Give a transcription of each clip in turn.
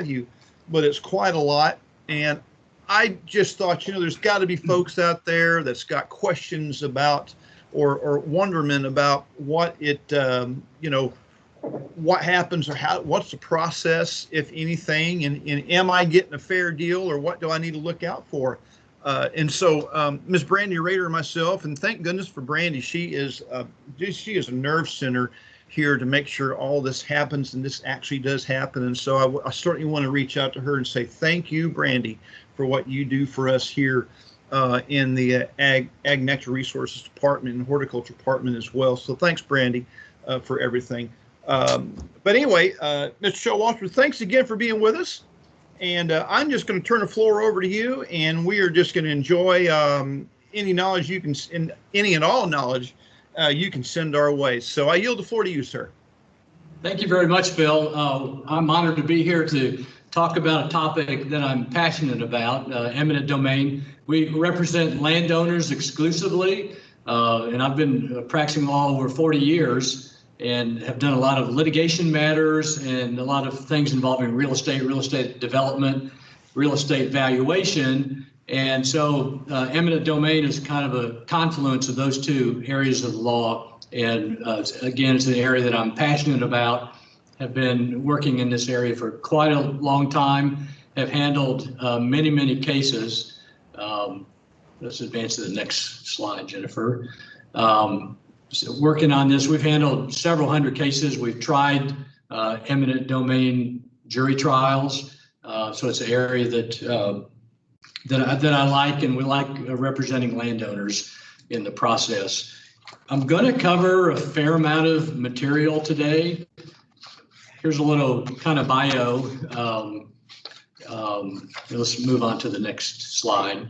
you, but it's quite a lot. And I just thought, there's got to be folks out there that's got questions about or wonderment about what it, what happens or what's the process, if anything, and am I getting a fair deal or what do I need to look out for? And so Ms. Brandy Rader and myself, and thank goodness for Brandy, she is a nerve center here to make sure all this happens and this actually does happen. And so I certainly want to reach out to her and say thank you, Brandy, for what you do for us here in the Ag Nectar Resources Department and Horticulture Department as well. So thanks, Brandy, for everything. But anyway, Mr. Showalter, thanks again for being with us. And I'm just going to turn the floor over to you, and we are just going to enjoy any knowledge you can, any and all knowledge you can send our way. So I yield the floor to you, sir. Thank you very much, Bill. I'm honored to be here to talk about a topic that I'm passionate about, eminent domain. We represent landowners exclusively, and I've been practicing law over 40 years and have done a lot of litigation matters and a lot of things involving real estate development, real estate valuation. And so eminent domain is kind of a confluence of those two areas of the law. And again, it's an area that I'm passionate about, have been working in this area for quite a long time, have handled many, many cases. Let's advance to the next slide, Jennifer. So working on this, we've handled several hundred cases. We've tried eminent domain jury trials. So it's an area that I like, and we like representing landowners in the process. I'm going to cover a fair amount of material today. Here's a little kind of bio. Let's move on to the next slide.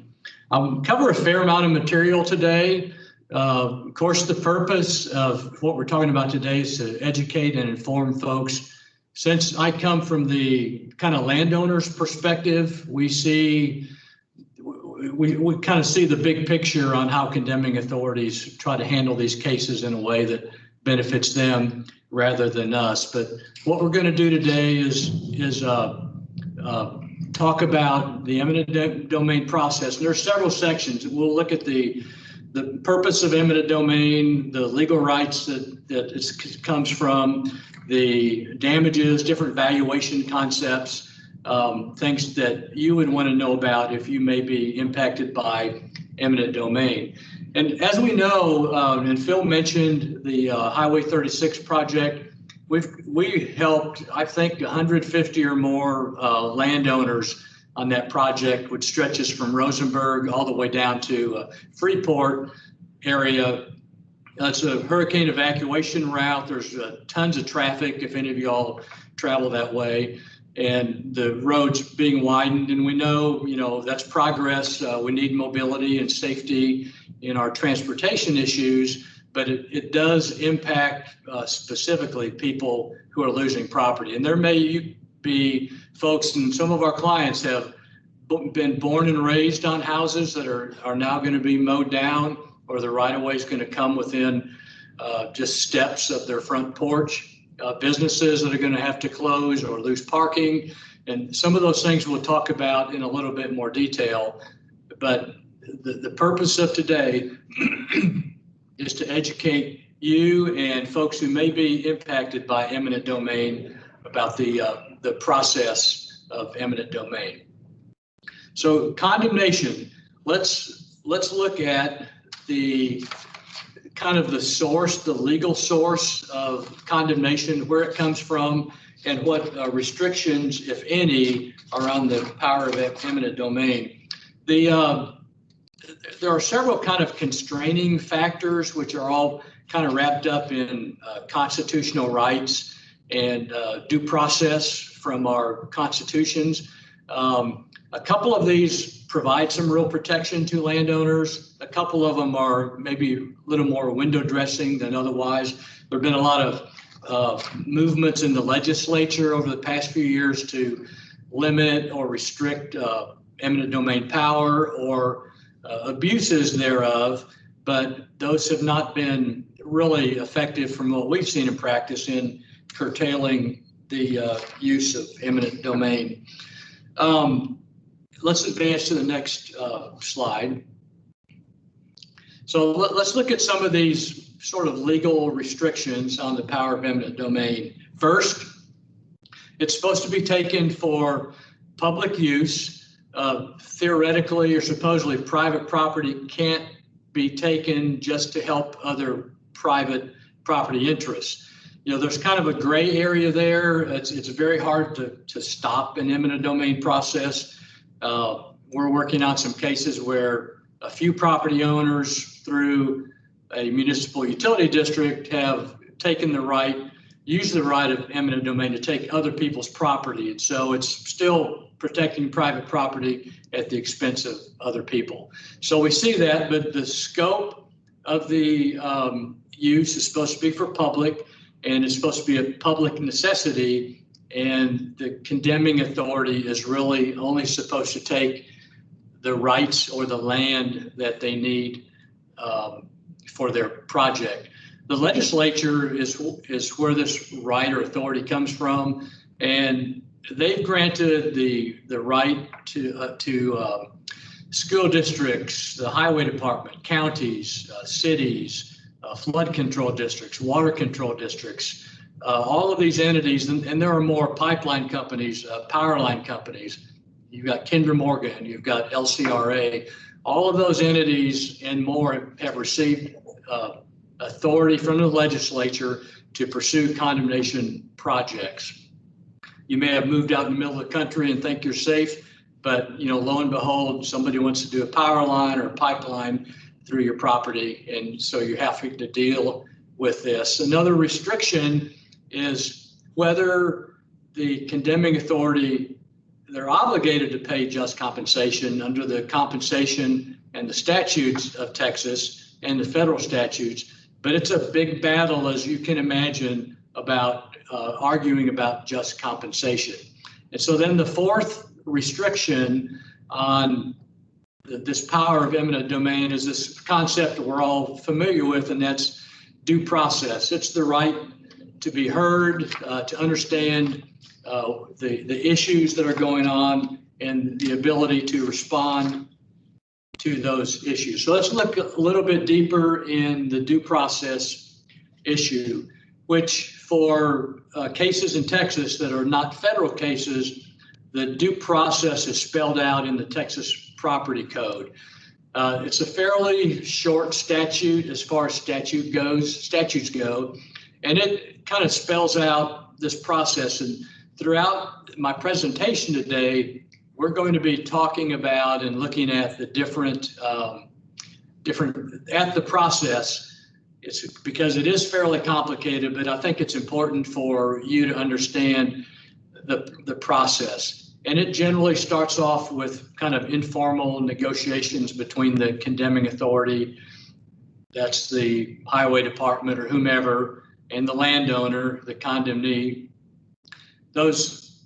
I'll cover a fair amount of material today. Of course, the purpose of what we're talking about today is to educate and inform folks. Since I come from the kind of landowner's perspective, we kind of see the big picture on how condemning authorities try to handle these cases in a way that benefits them rather than us. But what we're going to do today is talk about the eminent domain process. And there are several sections. We'll look at the purpose of eminent domain, the legal rights that it comes from, the damages, different valuation concepts, things that you would want to know about if you may be impacted by eminent domain. And as we know, and Phil mentioned the Highway 36 project, we helped, I think, 150 or more landowners on that project, which stretches from Rosenberg all the way down to Freeport area. It's a hurricane evacuation route. There's tons of traffic if any of y'all travel that way, and the roads being widened. And we know, that's progress. We need mobility and safety in our transportation issues, but it does impact specifically people who are losing property. And there may be folks, and some of our clients have been born and raised on houses that are now going to be mowed down, or the right of way is going to come within just steps of their front porch. Businesses that are going to have to close or lose parking. And some of those things we'll talk about in a little bit more detail. But the purpose of today is to educate you and folks who may be impacted by eminent domain about the process of eminent domain. So condemnation, let's look at the kind of the source, the legal source of condemnation, where it comes from, and what restrictions, if any, are on the power of eminent domain. There are several kind of constraining factors, which are all kind of wrapped up in constitutional rights and due process from our constitutions. A couple of these provide some real protection to landowners. A couple of them are maybe a little more window dressing than otherwise. There have been a lot of movements in the legislature over the past few years to limit or restrict eminent domain power or abuses thereof, but those have not been really effective from what we've seen in practice in curtailing the use of eminent domain. Let's advance to the next slide. So let's look at some of these sort of legal restrictions on the power of eminent domain. First, it's supposed to be taken for public use. Theoretically or supposedly private property can't be taken just to help other private property interests. You know, there's kind of a gray area there. It's very hard to stop an eminent domain process. We're working on some cases where a few property owners through a municipal utility district have taken the right, used the right of eminent domain to take other people's property. And so it's still protecting private property at the expense of other people. So we see that, but the scope of the use is supposed to be for public, and it's supposed to be a public necessity, and the condemning authority is really only supposed to take the rights or the land that they need for their project. The legislature is where this right or authority comes from, and they've granted the right to school districts, the highway department, counties, cities, flood control districts, water control districts, all of these entities, and there are more pipeline companies, power line companies. You've got Kinder Morgan, you've got LCRA, all of those entities and more have received authority from the legislature to pursue condemnation projects. You may have moved out in the middle of the country and think you're safe, but you know, lo and behold, somebody wants to do a power line or a pipeline through your property, and so you have to deal with this. Another restriction is whether the condemning authority, they're obligated to pay just compensation under the compensation and the statutes of Texas and the federal statutes, but it's a big battle, as you can imagine, about arguing about just compensation. And so then the fourth restriction on this power of eminent domain is this concept that we're all familiar with, and that's due process. It's the right to be heard, to understand the issues that are going on, and the ability to respond to those issues. So let's look a little bit deeper in the due process issue, which for cases in Texas that are not federal cases, the due process is spelled out in the Texas Property Code. It's a fairly short statute as far as statutes go, and it kind of spells out this process. And throughout my presentation today, we're going to be talking about and looking at the different at the process. It's because it is fairly complicated, but I think it's important for you to understand the process. And it generally starts off with kind of informal negotiations between the condemning authority, that's the highway department or whomever, and the landowner, the condemnee. Those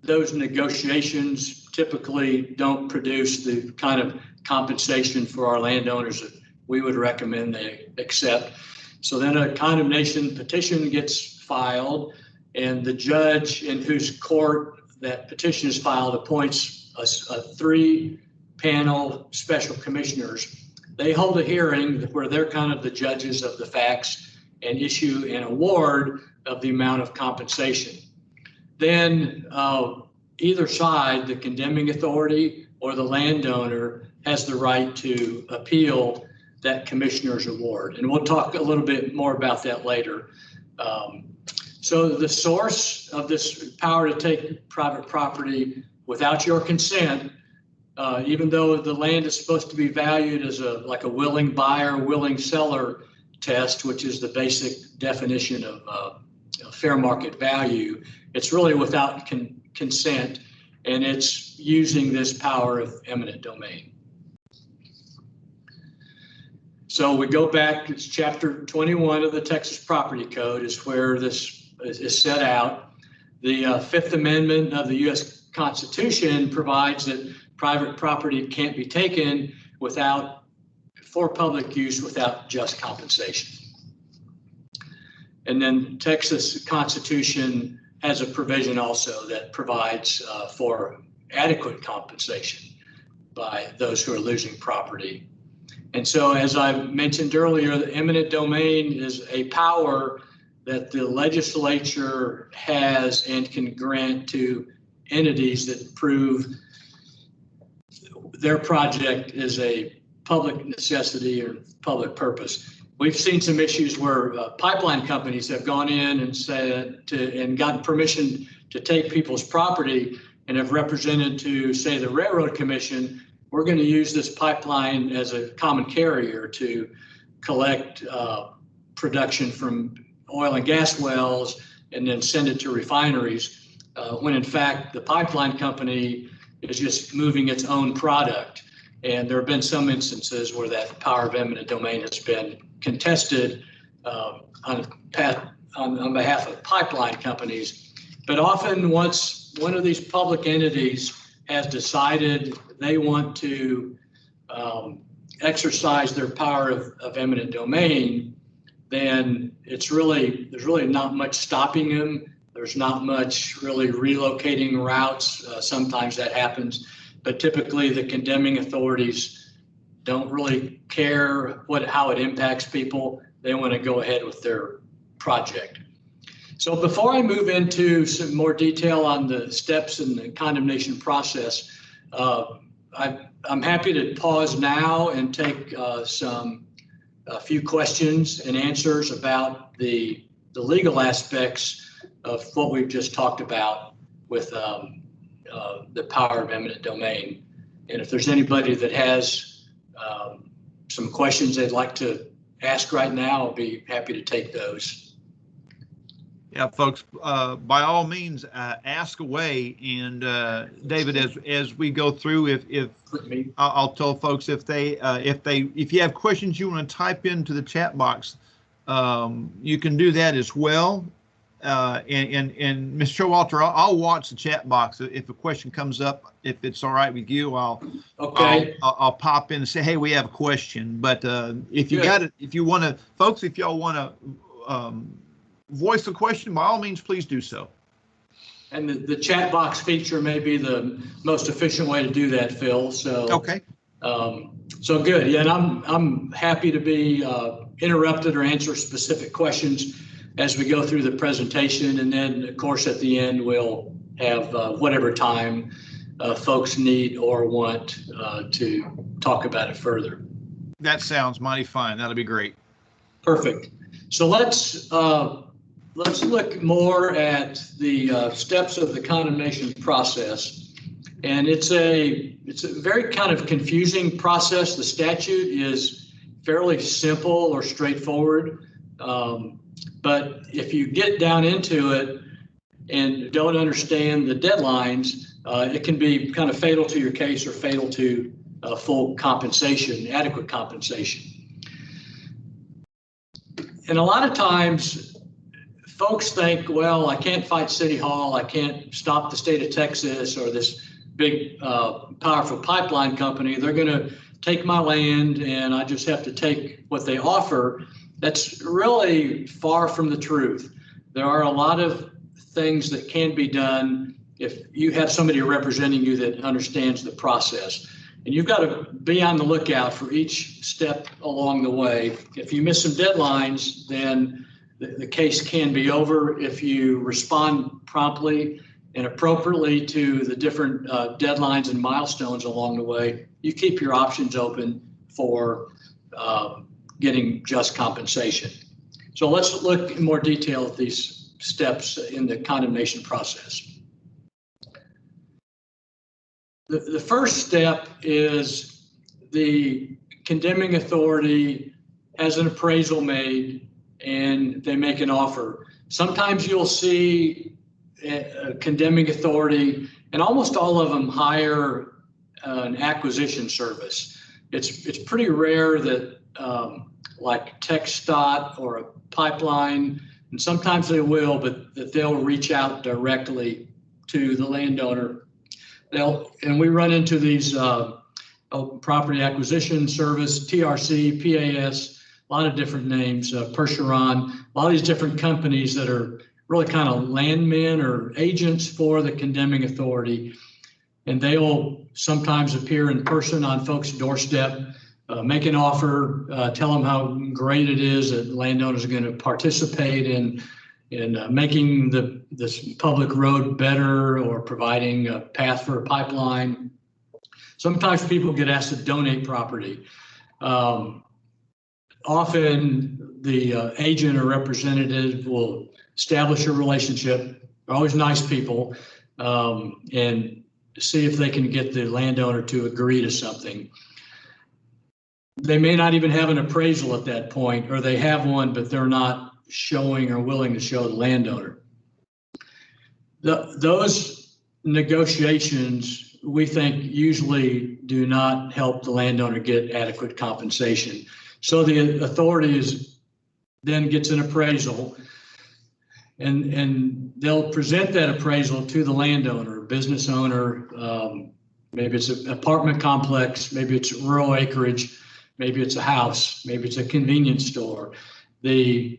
negotiations typically don't produce the kind of compensation for our landowners that we would recommend they accept. So then a condemnation petition gets filed, and the judge in whose court that petition is filed appoints a 3-panel special commissioners. They hold a hearing where they're kind of the judges of the facts and issue an award of the amount of compensation. Then either side, the condemning authority or the landowner, has the right to appeal that commissioner's award. And we'll talk a little bit more about that later. So the source of this power to take private property without your consent, even though the land is supposed to be valued as like a willing buyer, willing seller test, which is the basic definition of fair market value, it's really without consent, and it's using this power of eminent domain. So we go back, it's chapter 21 of the Texas Property Code is where this is set out. The Fifth Amendment of the U.S. Constitution provides that private property can't be taken for public use without just compensation. And then Texas Constitution has a provision also that provides for adequate compensation by those who are losing property. And so, as I mentioned earlier, the eminent domain is a power that the legislature has and can grant to entities that prove their project is a public necessity or public purpose. We've seen some issues where pipeline companies have gone in and said and gotten permission to take people's property and have represented to, say, the Railroad Commission, we're going to use this pipeline as a common carrier to collect production from oil and gas wells and then send it to refineries, when in fact the pipeline company is just moving its own product. And there have been some instances where that power of eminent domain has been contested on behalf of pipeline companies. But often once one of these public entities has decided they want to exercise their power of eminent domain, then there's really not much stopping them. There's not much really relocating routes. Sometimes that happens, but typically the condemning authorities don't really care how it impacts people. They want to go ahead with their project. So before I move into some more detail on the steps in the condemnation process, I'm happy to pause now and take a few questions and answers about the legal aspects of what we've just talked about with the power of eminent domain. And if there's anybody that has some questions they'd like to ask right now, I'll be happy to take those. Yeah, folks, by all means, ask away. And David, as we go through, if I'll tell folks if you have questions you want to type into the chat box, you can do that as well. And Mr. Showalter, I'll watch the chat box. If a question comes up, if it's all right with you, I'll pop in and say, hey, we have a question. But if you got it, if you want to, folks, if y'all want to voice the question, by all means, please do so. And the chat box feature may be the most efficient way to do that, Phil. So okay. So good. Yeah, and I'm happy to be interrupted or answer specific questions as we go through the presentation, and then of course at the end we'll have whatever time folks need or want to talk about it further. That sounds mighty fine. That'll be great. Perfect. So let's look more at the steps of the condemnation process, and it's a very kind of confusing process. The statute is fairly simple or straightforward. But if you get down into it and don't understand the deadlines, it can be kind of fatal to your case or fatal to full compensation, adequate compensation. And a lot of times folks think, well, I can't fight City Hall, I can't stop the state of Texas or this big powerful pipeline company. They're going to take my land and I just have to take what they offer. That's really far from the truth. There are a lot of things that can be done if you have somebody representing you that understands the process. And you've got to be on the lookout for each step along the way. If you miss some deadlines, then the case can be over. If you respond promptly and appropriately to the different deadlines and milestones along the way, you keep your options open for getting just compensation. So let's look in more detail at these steps in the condemnation process. The first step is the condemning authority has an appraisal made and they make an offer. Sometimes you'll see a condemning authority, and almost all of them hire an acquisition service. It's pretty rare that like TxDOT or a pipeline, and sometimes they will, but that they'll reach out directly to the landowner. And we run into these property acquisition service, TRC, PAS, a lot of different names, Percheron, a lot of these different companies that are really kind of landmen or agents for the condemning authority. And they will sometimes appear in person on folks' doorstep, make an offer, tell them how great it is that landowners are going to participate in making this public road better or providing a path for a pipeline. Sometimes people get asked to donate property. Often the agent or representative will establish a relationship. They're always nice people, and see if they can get the landowner to agree to something. They may not even have an appraisal at that point, or they have one, but they're not showing or willing to show the landowner. Those negotiations, we think, usually do not help the landowner get adequate compensation. So the authority then gets an appraisal, and they'll present that appraisal to the landowner, business owner. Maybe it's an apartment complex, maybe it's rural acreage, maybe it's a house, maybe it's a convenience store. The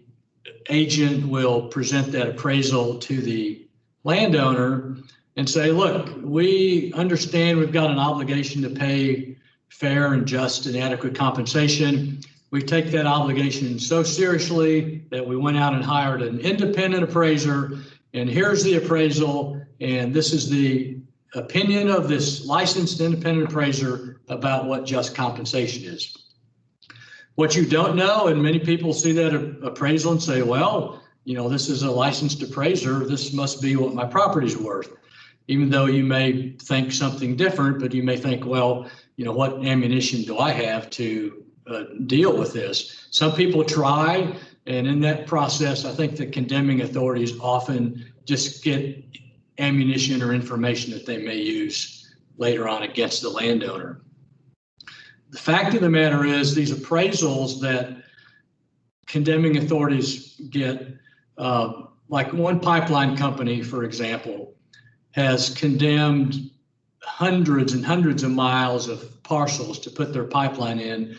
agent will present that appraisal to the landowner and say, look, we understand we've got an obligation to pay fair and just and adequate compensation. We take that obligation so seriously that we went out and hired an independent appraiser, and here's the appraisal, and this is the opinion of this licensed independent appraiser about what just compensation is. What you don't know, and many people see that appraisal and say, well, you know, this is a licensed appraiser, this must be what my property's worth. Even though you may think something different, but you may think, well, you know, what ammunition do I have to deal with this? Some people try, and in that process, I think the condemning authorities often just get ammunition or information that they may use later on against the landowner. The fact of the matter is, these appraisals that condemning authorities get, like one pipeline company, for example, has condemned hundreds and hundreds of miles of parcels to put their pipeline in.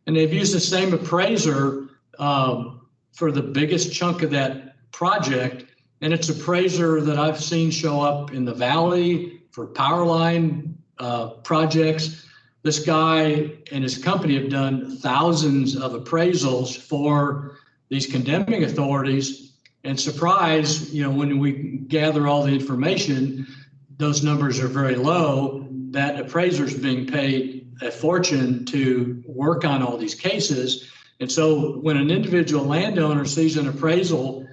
And they've used the same appraiser for the biggest chunk of that project. And it's an appraiser that I've seen show up in the Valley for power line projects. This guy and his company have done thousands of appraisals for these condemning authorities. And surprise, you know, when we gather all the information, those numbers are very low. That appraiser is being paid a fortune to work on all these cases. And so when an individual landowner sees an appraisal,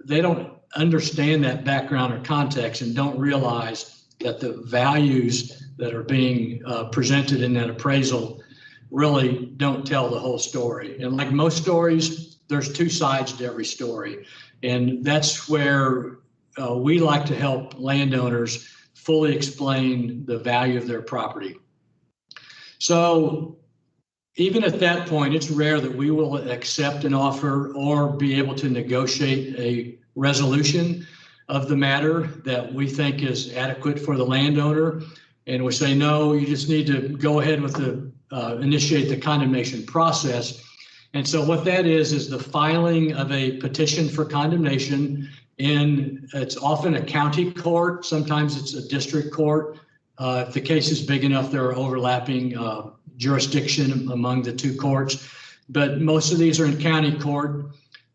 they don't understand that background or context and don't realize that the values that are being presented in that appraisal really don't tell the whole story. And like most stories, there's two sides to every story. And that's where we like to help landowners fully explain the value of their property. So even at that point, it's rare that we will accept an offer or be able to negotiate a resolution of the matter that we think is adequate for the landowner. And we say, no, you just need to go ahead with the initiate the condemnation process. And so what that is the filing of a petition for condemnation. And it's often a county court. Sometimes it's a district court. If the case is big enough, there are overlapping jurisdiction among the two courts. But most of these are in county court.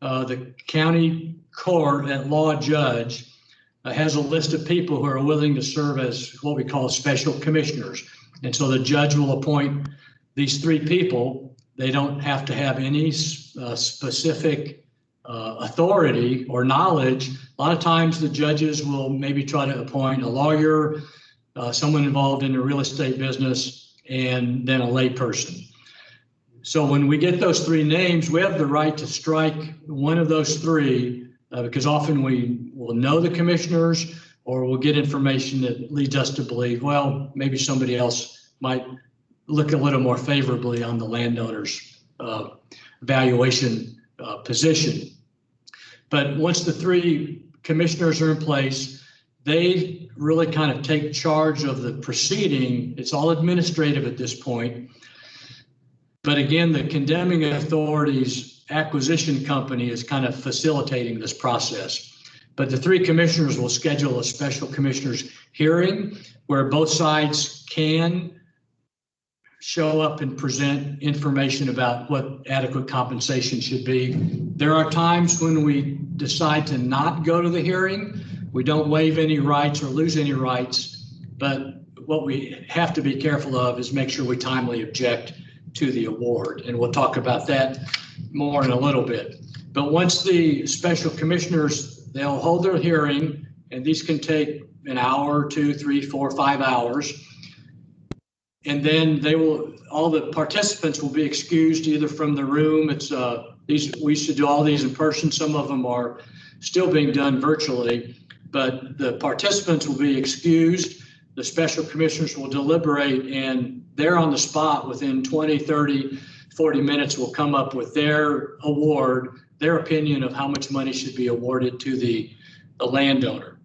The county court at law judge has a list of people who are willing to serve as what we call special commissioners. And so the judge will appoint these three people. They don't have to have any specific authority or knowledge. A lot of times the judges will maybe try to appoint a lawyer, someone involved in the real estate business, and then a lay person. So when we get those three names, we have the right to strike one of those three because often we will know the commissioners or we'll get information that leads us to believe, well, maybe somebody else might look a little more favorably on the landowner's valuation position. But once the three commissioners are in place, they really kind of take charge of the proceeding. It's all administrative at this point. But again, the condemning authority's acquisition company is kind of facilitating this process. But the three commissioners will schedule a special commissioners hearing where both sides can show up and present information about what adequate compensation should be. There are times when we decide to not go to the hearing. We don't waive any rights or lose any rights, but what we have to be careful of is make sure we timely object to the award. And we'll talk about that more in a little bit. But once the special commissioners, they'll hold their hearing, and these can take an hour, 2, 3, 4, 5 hours. And then all the participants will be excused either from the room. We should do all these in person. Some of them are still being done virtually, but the participants will be excused. The special commissioners will deliberate, and they're on the spot within 20, 30, 40 minutes will come up with their award, their opinion of how much money should be awarded to the landowner.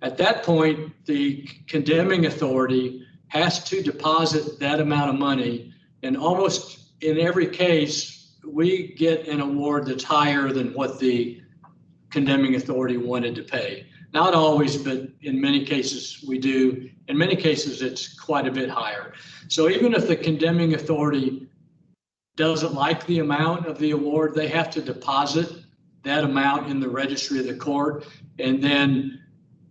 At that point, the condemning authority has to deposit that amount of money, and almost in every case, we get an award that's higher than what the condemning authority wanted to pay. Not always, but in many cases we do. In many cases, it's quite a bit higher. So even if the condemning authority doesn't like the amount of the award, they have to deposit that amount in the registry of the court. And then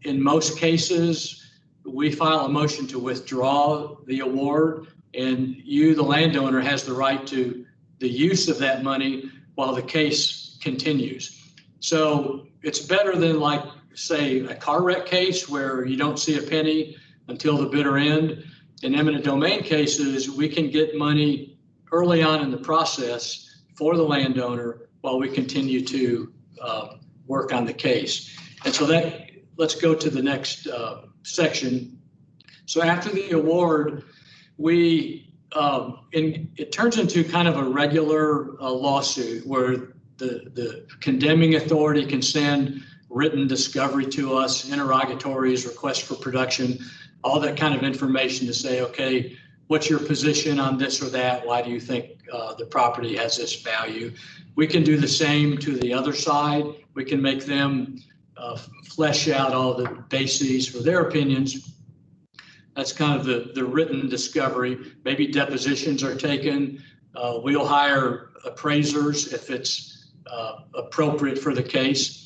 in most cases, we file a motion to withdraw the award, and you, the landowner, has the right to the use of that money while the case continues. So it's better than, like, say, a car wreck case where you don't see a penny until the bitter end. In eminent domain cases, we can get money early on in the process for the landowner while we continue to work on the case. And so let's go to the next section. So after the award, it turns into kind of a regular lawsuit where the condemning authority can send written discovery to us, interrogatories, requests for production, all that kind of information to say, okay, what's your position on this or that? Why do you think the property has this value? We can do the same to the other side. We can make them flesh out all the bases for their opinions. That's kind of the written discovery. Maybe depositions are taken. We'll hire appraisers if it's appropriate for the case.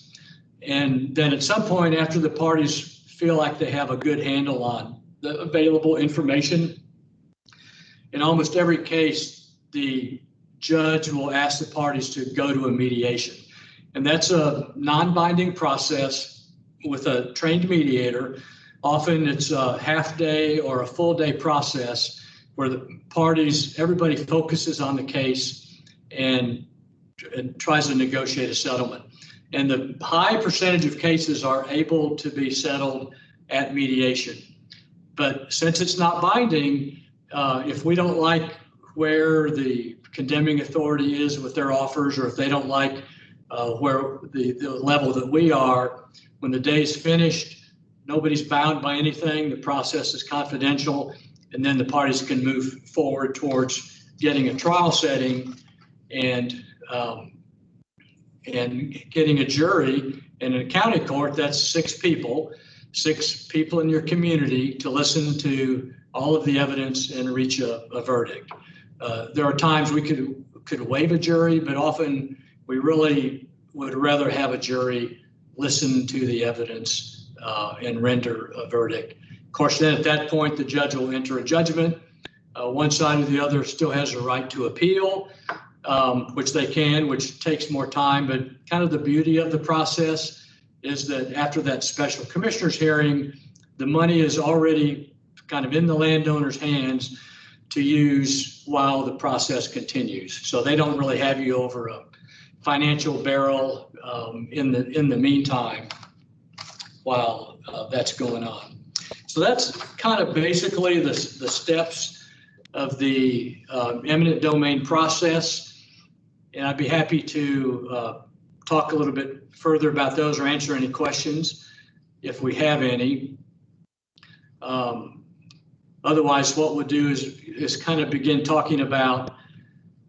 And then at some point, after the parties feel like they have a good handle on the available information, in almost every case, the judge will ask the parties to go to a mediation. And that's a non-binding process with a trained mediator. Often it's a half-day or a full-day process where the parties, everybody focuses on the case and tries to negotiate a settlement. And the high percentage of cases are able to be settled at mediation. But since it's not binding, if we don't like where the condemning authority is with their offers, or if they don't like where the level that we are, when the day is finished, nobody's bound by anything. The process is confidential, and then the parties can move forward towards getting a trial setting and getting a jury. In a county court, that's 6 people in your community to listen to all of the evidence and reach a verdict. There are times we could waive a jury, but often we really would rather have a jury listen to the evidence and render a verdict. Of course, then at that point, the judge will enter a judgment. One side or the other still has a right to appeal, which they can, which takes more time. But kind of the beauty of the process is that after that special commissioner's hearing, the money is already kind of in the landowner's hands to use while the process continues. So they don't really have you over a financial barrel in the meantime while that's going on. So that's kind of basically the steps of the eminent domain process. And I'd be happy to talk a little bit further about those or answer any questions if we have any. Otherwise, what we'll do is kind of begin talking about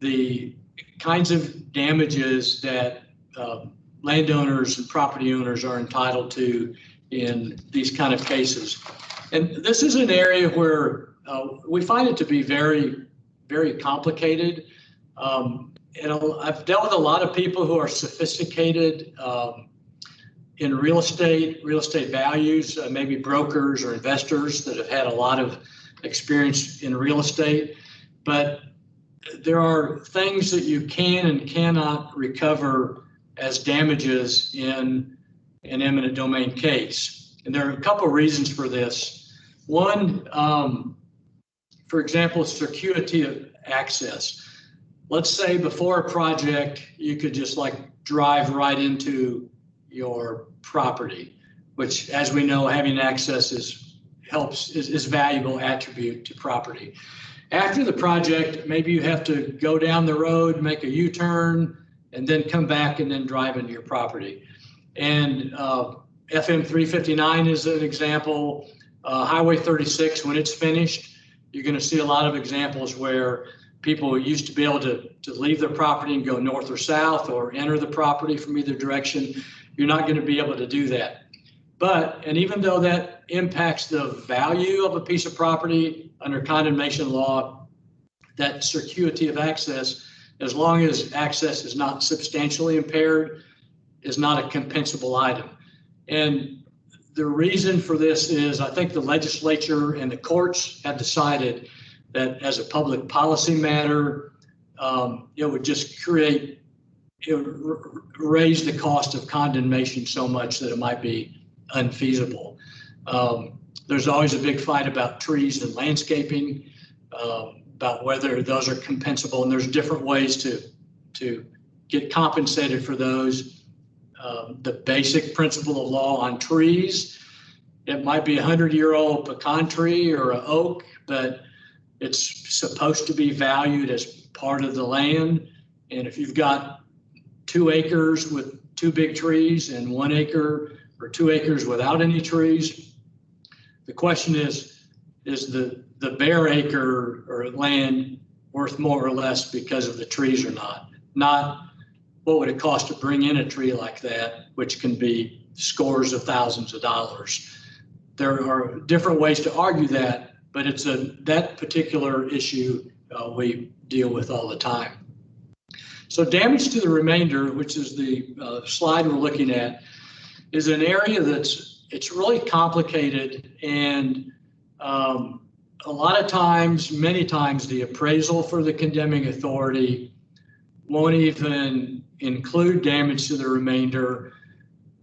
the kinds of damages that landowners and property owners are entitled to in these kind of cases. And this is an area where we find it to be very, very complicated. I've dealt with a lot of people who are sophisticated in real estate values, maybe brokers or investors that have had a lot of experience in real estate. But there are things that you can and cannot recover as damages in an eminent domain case. And there are a couple of reasons for this. One, for example, circuity of access. Let's say before a project, you could just like drive right into your property, which, as we know, having access is valuable attribute to property. After the project, maybe you have to go down the road, make a U-turn, and then come back and then drive into your property. And FM 359 is an example. Highway 36, when it's finished, you're going to see a lot of examples where people used to be able to leave their property and go north or south or enter the property from either direction. You're not going to be able to do that. And even though that impacts the value of a piece of property under condemnation law, that circuity of access, as long as access is not substantially impaired, is not a compensable item. And the reason for this is I think the legislature and the courts have decided that as a public policy matter, it would just raise the cost of condemnation so much that it might be unfeasible. There's always a big fight about trees and landscaping, about whether those are compensable, and there's different ways to get compensated for those. The basic principle of law on trees, it might be a 100-year-old pecan tree or an oak, but it's supposed to be valued as part of the land. And if you've got 2 acres with 2 big trees and 1 acre or 2 acres without any trees, the question is the bare acre or land worth more or less because of the trees or not? Not what would it cost to bring in a tree like that, which can be scores of thousands of dollars. There are different ways to argue that, but it's that particular issue we deal with all the time. So damage to the remainder, which is the slide we're looking at, is an area it's really complicated, and a lot of times, many times, the appraisal for the condemning authority won't even include damage to the remainder,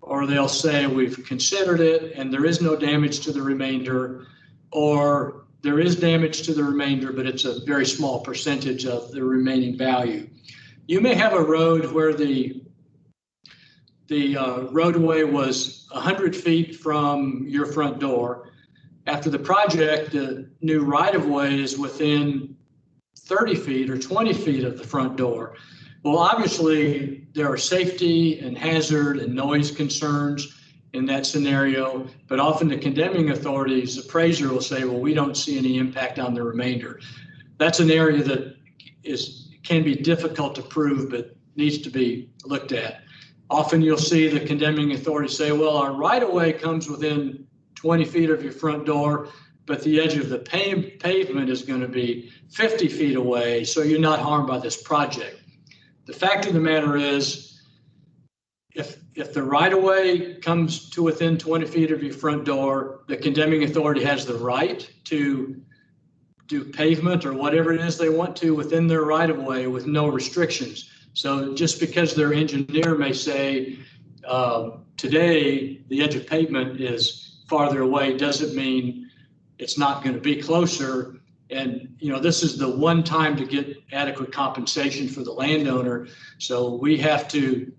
or they'll say we've considered it and there is no damage to the remainder, or there is damage to the remainder, but it's a very small percentage of the remaining value. You may have a road where the roadway was 100 feet from your front door. After the project, the new right-of-way is within 30 feet or 20 feet of the front door. Well, obviously, there are safety and hazard and noise concerns in that scenario, but often the condemning authority's appraiser will say, well, we don't see any impact on the remainder. That's an area that can be difficult to prove, but needs to be looked at. Often you'll see the condemning authority say, well, our right-of-way comes within 20 feet of your front door, but the edge of the pavement is going to be 50 feet away, so you're not harmed by this project. The fact of the matter is, if the right-of-way comes to within 20 feet of your front door, the condemning authority has the right to do pavement or whatever it is they want to within their right-of-way with no restrictions. So just because their engineer may say today the edge of pavement is farther away doesn't mean it's not going to be closer. And this is the one time to get adequate compensation for the landowner. So we have to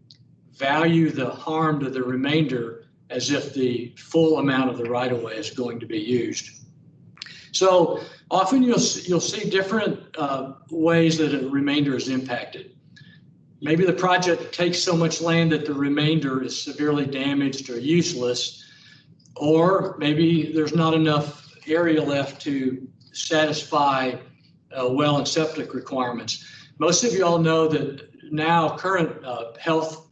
value the harm to the remainder as if the full amount of the right-of-way is going to be used. So often you'll see different ways that a remainder is impacted. Maybe the project takes so much land that the remainder is severely damaged or useless, or maybe there's not enough area left to satisfy well and septic requirements. Most of you all know that now current health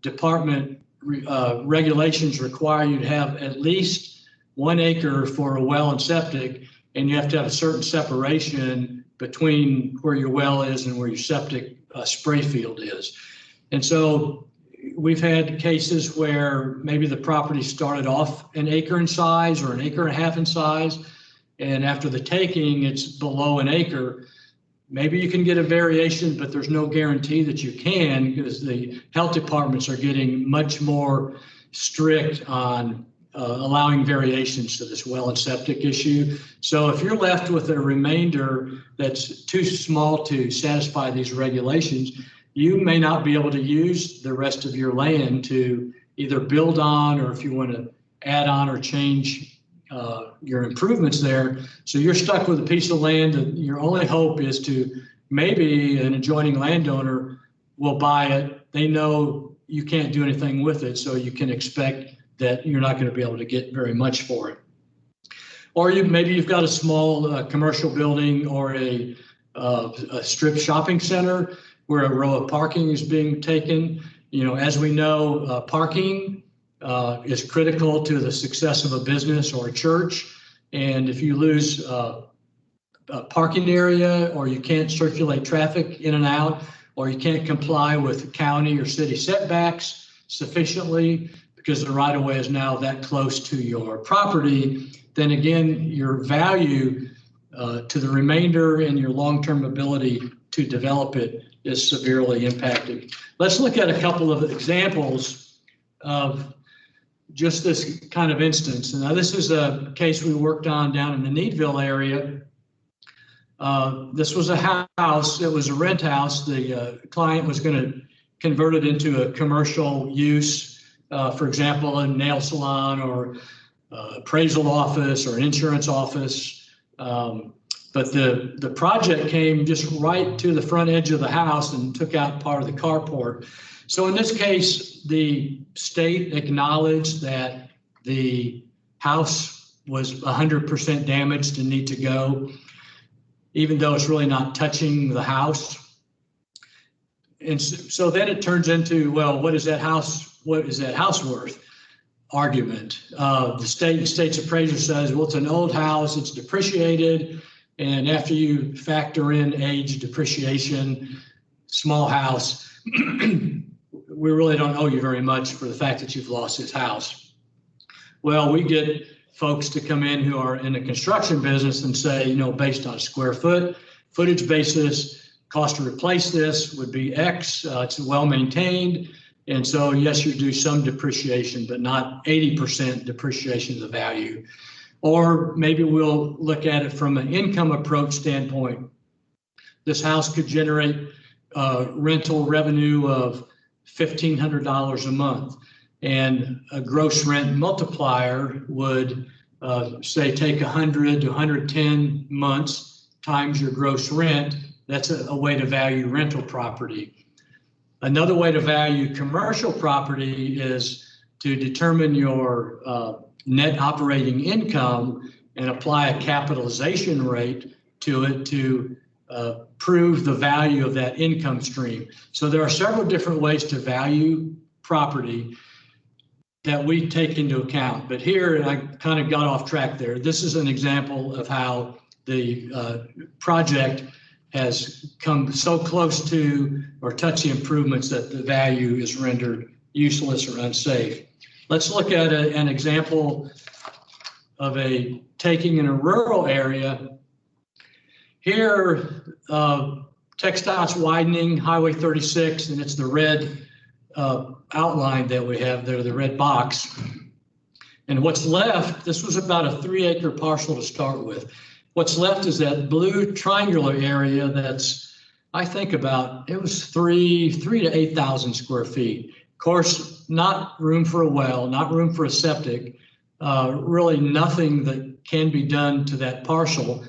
department regulations require you to have at least 1 acre for a well and septic, and you have to have a certain separation between where your well is and where your septic spray field is. And so we've had cases where maybe the property started off 1 acre in size or 1.5 acres in size, and after the taking, it's below 1 acre. Maybe you can get a variation, but there's no guarantee that you can, because the health departments are getting much more strict on allowing variations to this well and septic issue. So if you're left with a remainder that's too small to satisfy these regulations, you may not be able to use the rest of your land to either build on, or if you want to add on or change your improvements there. So you're stuck with a piece of land that your only hope is to maybe an adjoining landowner will buy it. They know you can't do anything with it, so you can expect that you're not going to be able to get very much for it. Or maybe you've got a small commercial building or a strip shopping center where a row of parking is being taken. As we know, parking is critical to the success of a business or a church. And if you lose a parking area, or you can't circulate traffic in and out, or you can't comply with county or city setbacks sufficiently because the right of way is now that close to your property, then again, your value to the remainder and your long-term ability to develop it is severely impacted. Let's look at a couple of examples of just this kind of instance. Now, this is a case we worked on down in the Needville area. This was a house. It was a rent house. The client was going to convert it into a commercial use, for example, a nail salon or appraisal office or an insurance office. But the project came just right to the front edge of the house and took out part of the carport. So in this case, the state acknowledged that the house was 100% damaged and need to go, even though it's really not touching the house. And so then it turns into, well, what is that house worth argument. The state's appraiser says, well, it's an old house, it's depreciated, and after you factor in age, depreciation, small house, we really don't owe you very much for the fact that you've lost this house. Well, we get folks to come in who are in the construction business and say, based on square footage basis, cost to replace this would be X, it's well maintained. And so, yes, you do some depreciation, but not 80% depreciation of the value. Or maybe we'll look at it from an income approach standpoint. This house could generate rental revenue of $1,500 a month, and a gross rent multiplier would say take 100 to 110 months times your gross rent. That's a way to value rental property. Another way to value commercial property is to determine your net operating income and apply a capitalization rate to it to prove the value of that income stream. So there are several different ways to value property that we take into account. But here, I kind of got off track there. This is an example of how the project has come so close to or touch the improvements that the value is rendered useless or unsafe. Let's look at an example of a taking in a rural area. Here, TxDOT's widening Highway 36, and it's the red outline that we have there, the red box. And what's left, this was about a 3-acre parcel to start with. What's left is that blue triangular area that's, I think it was 3,000 to 8,000 square feet. Of course, not room for a well, not room for a septic, really nothing that can be done to that parcel.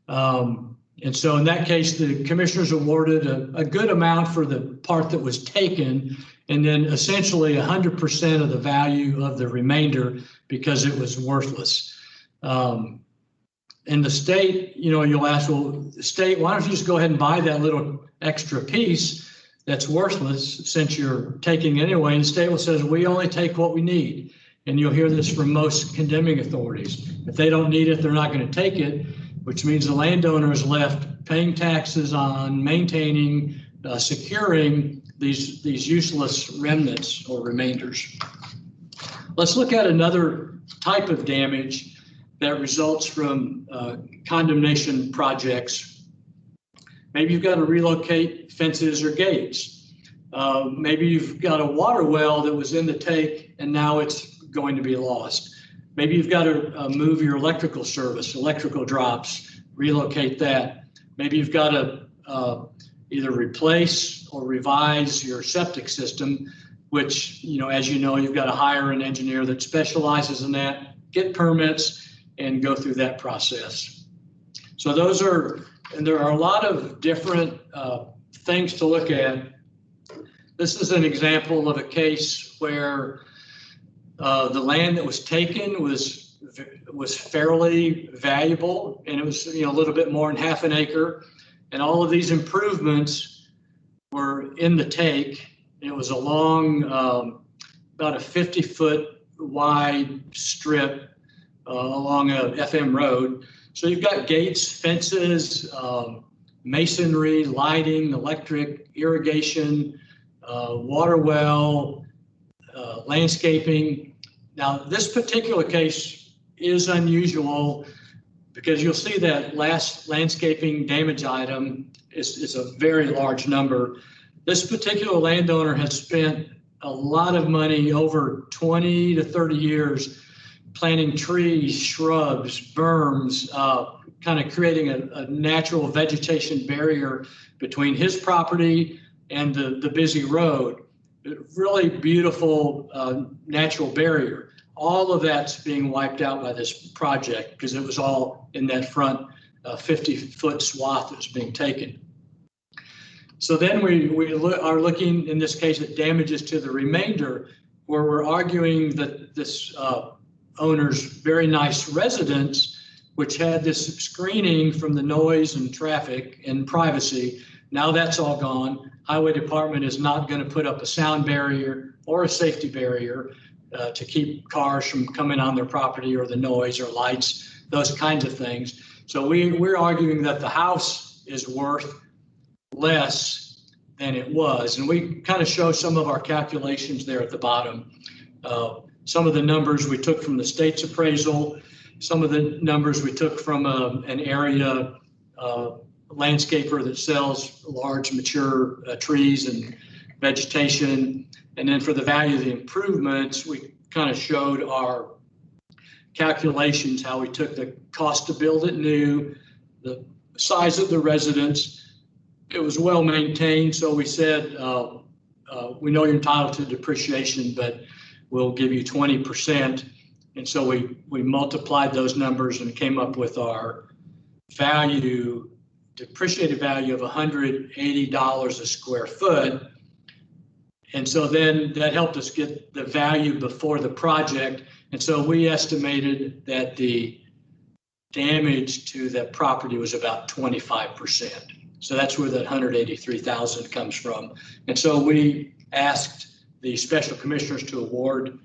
And so in that case, the commissioners awarded a good amount for the part that was taken, and then essentially 100% of the value of the remainder because it was worthless. And the state, you'll ask, well, the state, why don't you just go ahead and buy that little extra piece? that's worthless since you're taking it anyway. And the state says, we only take what we need. And you'll hear this from most condemning authorities. If they don't need it, they're not going to take it, which means the landowner is left paying taxes on maintaining, securing these useless remnants or remainders. Let's look at another type of damage that results from condemnation projects. Maybe you've got to relocate fences or gates. Maybe you've got a water well that was in the take and now it's going to be lost. Maybe you've got to move your electrical service, electrical drops, relocate that. Maybe you've got to either replace or revise your septic system, which, as you know, you've got to hire an engineer that specializes in that, get permits, and go through that process. So and there are a lot of different things to look at. This is an example of a case where the land that was taken was fairly valuable, and it was a little bit more than half an acre, and all of these improvements were in the take. It was along about a 50-foot wide strip along a FM road. So you've got gates, fences, masonry, lighting, electric, irrigation, water well, landscaping. Now, this particular case is unusual because you'll see that last landscaping damage item is a very large number. This particular landowner has spent a lot of money over 20 to 30 years planting trees, shrubs, berms, kind of creating a natural vegetation barrier between his property and the busy road. Really beautiful natural barrier. All of that's being wiped out by this project because it was all in that front 50-foot swath that was being taken. So then we are looking, in this case, at damages to the remainder, where we're arguing that this owner's very nice residence, which had this screening from the noise and traffic and privacy, now that's all gone. Highway Department is not going to put up a sound barrier or a safety barrier to keep cars from coming on their property, or the noise or lights, those kinds of things. So we're arguing that the house is worth less than it was. And we kind of show some of our calculations there at the bottom. Some of the numbers we took from the state's appraisal, some of the numbers we took from an area landscaper that sells large mature trees and vegetation. And then for the value of the improvements, we kind of showed our calculations, how we took the cost to build it new, the size of the residence. It was well maintained, so we said, we know you're entitled to depreciation, but we'll give you 20%. And so we multiplied those numbers and came up with our value, depreciated value of $180 a square foot. And so then that helped us get the value before the project. And so we estimated that the damage to that property was about 25%. So that's where that $183,000 comes from. And so we asked the special commissioners to award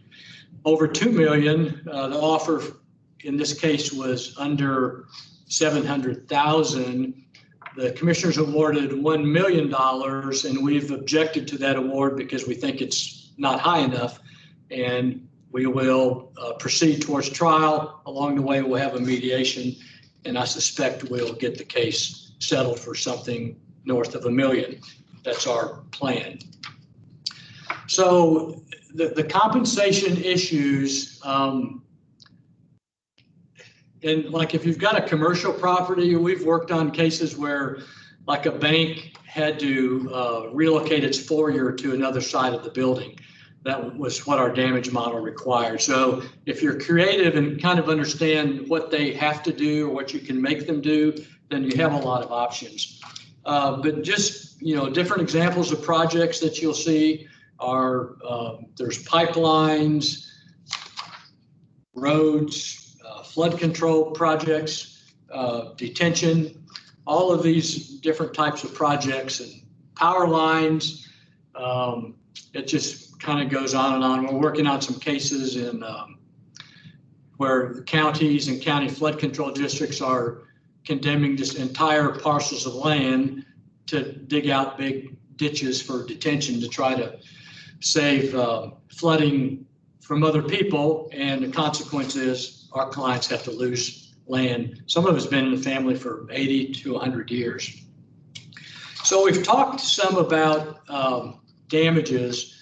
over $2 million. The offer in this case was under $700,000. The commissioners awarded $1 million, and we've objected to that award because we think it's not high enough. And we will proceed towards trial. Along the way, we'll have a mediation, and I suspect we'll get the case settled for something north of $1 million. That's our plan. So the compensation issues, and like if you've got a commercial property, we've worked on cases where like a bank had to relocate its foyer to another side of the building. That was what our damage model required. So if you're creative and kind of understand what they have to do or what you can make them do, then you have a lot of options. But just, different examples of projects that you'll see are there's pipelines, roads, flood control projects, detention, all of these different types of projects, and power lines, It just kind of goes on and on. We're working on some cases in where counties and county flood control districts are condemning just entire parcels of land to dig out big ditches for detention to try to save flooding from other people. And the consequence is our clients have to lose land. Some of it's been in the family for 80 to 100 years. So we've talked some about damages.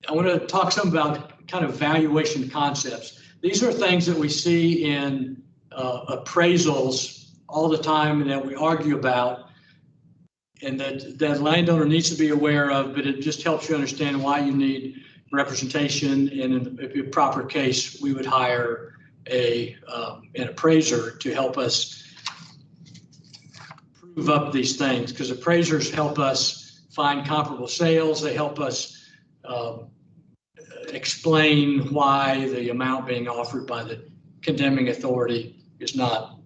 I want to talk some about kind of valuation concepts. These are things that we see in appraisals all the time and that we argue about, and that landowner needs to be aware of, but it just helps you understand why you need representation. And in a proper case, we would hire an appraiser to help us prove up these things, because appraisers help us find comparable sales. They help us explain why the amount being offered by the condemning authority is not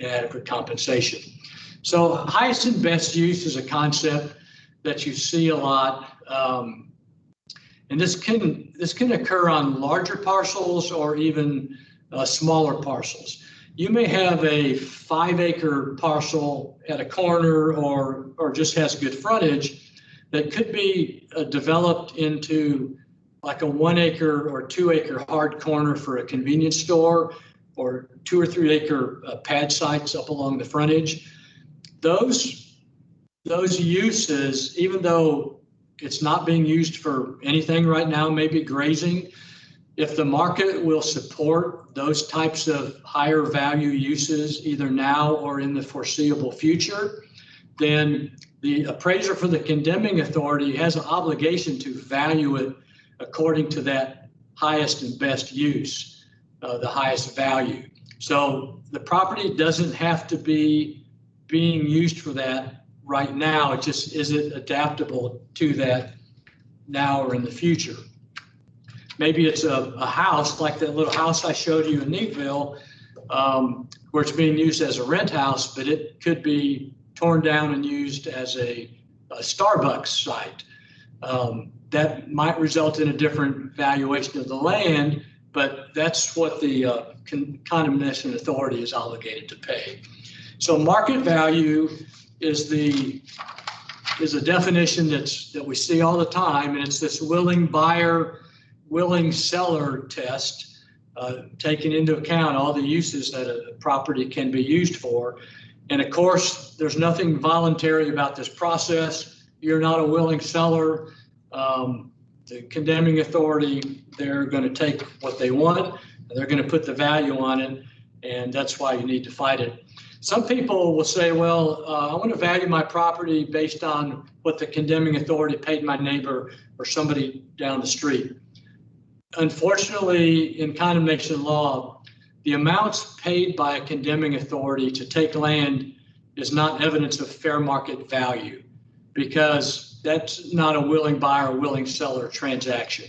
adequate compensation. So highest and best use is a concept that you see a lot. And this can occur on larger parcels or even smaller parcels. You may have a 5-acre parcel at a corner or just has good frontage that could be developed into like a 1-acre or 2-acre hard corner for a convenience store, or 2 or 3 acre pad sites up along the frontage. Those uses, even though it's not being used for anything right now, maybe grazing, if the market will support those types of higher value uses either now or in the foreseeable future, then the appraiser for the condemning authority has an obligation to value it according to that highest and best use, the highest value. So the property doesn't have to be being used for that right now. It just isn't adaptable to that now or in the future. Maybe it's a house like that little house I showed you in Neatville, where it's being used as a rent house, but it could be torn down and used as a Starbucks site. That might result in a different valuation of the land, but that's what the condemnation authority is obligated to pay. So market value is a definition that we see all the time, and it's this willing buyer, willing seller test, taking into account all the uses that a property can be used for. And of course, there's nothing voluntary about this process. You're not a willing seller. The condemning authority, they're going to take what they want, and they're going to put the value on it, and that's why you need to fight it. Some people will say, well, I want to value my property based on what the condemning authority paid my neighbor or somebody down the street. Unfortunately, in condemnation law, the amounts paid by a condemning authority to take land is not evidence of fair market value, because that's not a willing buyer, willing seller transaction.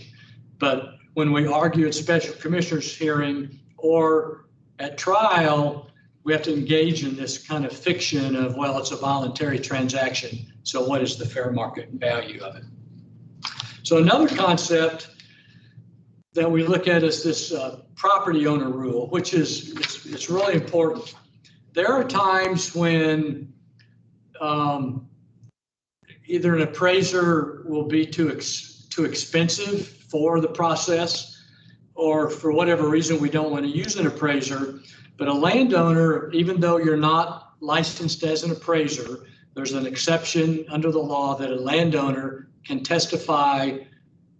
But when we argue at special commissioner's hearing or at trial, we have to engage in this kind of fiction of, well, it's a voluntary transaction, so what is the fair market value of it? So another concept that we look at is this property owner rule, which is it's really important. There are times when either an appraiser will be too expensive for the process, or for whatever reason we don't want to use an appraiser. But a landowner, even though you're not licensed as an appraiser, there's an exception under the law that a landowner can testify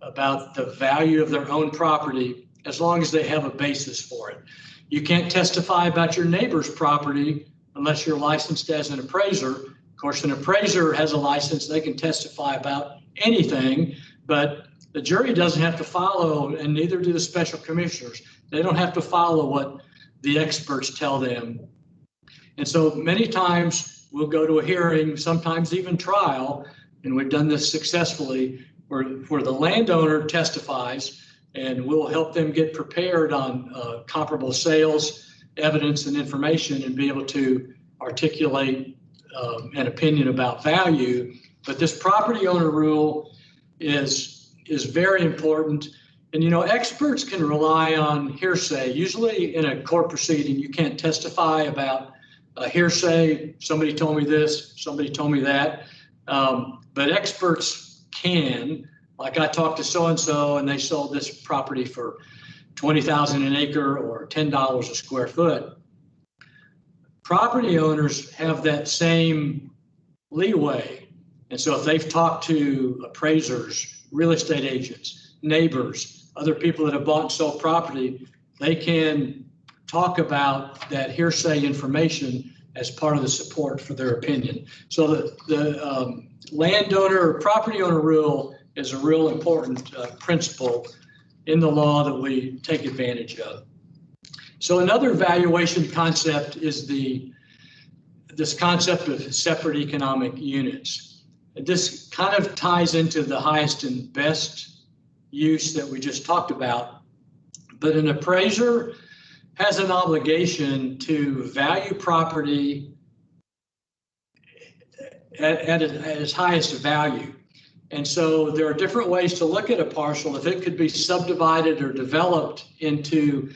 about the value of their own property as long as they have a basis for it. You can't testify about your neighbor's property unless you're licensed as an appraiser. Of course, an appraiser has a license, they can testify about anything, but the jury doesn't have to follow, and neither do the special commissioners. They don't have to follow what the experts tell them. And so many times we'll go to a hearing, sometimes even trial, and we've done this successfully, where the landowner testifies, and we'll help them get prepared on comparable sales, evidence, and information, and be able to articulate an opinion about value. But this property owner rule is very important. And, you know, experts can rely on hearsay. Usually in a court proceeding, you can't testify about hearsay. Somebody told me this, somebody told me that. But experts can, like I talked to so-and-so and they sold this property for $20,000 an acre or $10 a square foot. Property owners have that same leeway. And so if they've talked to appraisers, real estate agents, neighbors, other people that have bought and sold property, they can talk about that hearsay information as part of the support for their opinion. So the landowner or property owner rule is a real important principle in the law that we take advantage of. So another valuation concept is this concept of separate economic units. This kind of ties into the highest and best use that we just talked about, but an appraiser has an obligation to value property at its highest value. And so there are different ways to look at a parcel. If it could be subdivided or developed into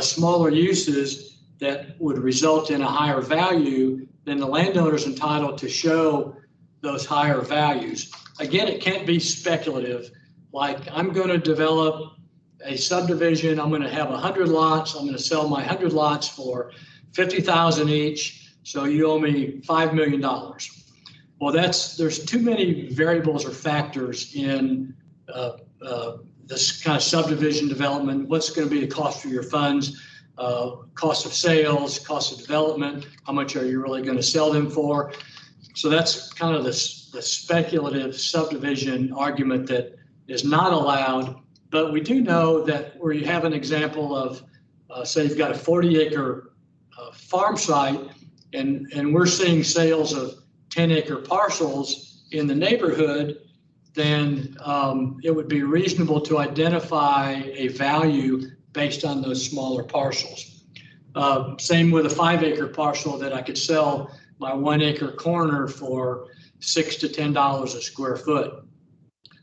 smaller uses that would result in a higher value, then the landowner is entitled to show those higher values. Again, it can't be speculative. Like, I'm going to develop a subdivision. I'm going to have 100 lots. I'm going to sell my 100 lots for $50,000 each. So you owe me $5 million. Well, there's too many variables or factors in this kind of subdivision development. What's going to be the cost for your funds, cost of sales, cost of development, how much are you really going to sell them for? So that's kind of the speculative subdivision argument that is not allowed. But we do know that where you have an example of, say you've got a 40-acre farm site, and we're seeing sales of 10-acre parcels in the neighborhood, then it would be reasonable to identify a value based on those smaller parcels. Same with a 5-acre parcel that I could sell my 1-acre corner for $6 to $10 a square foot.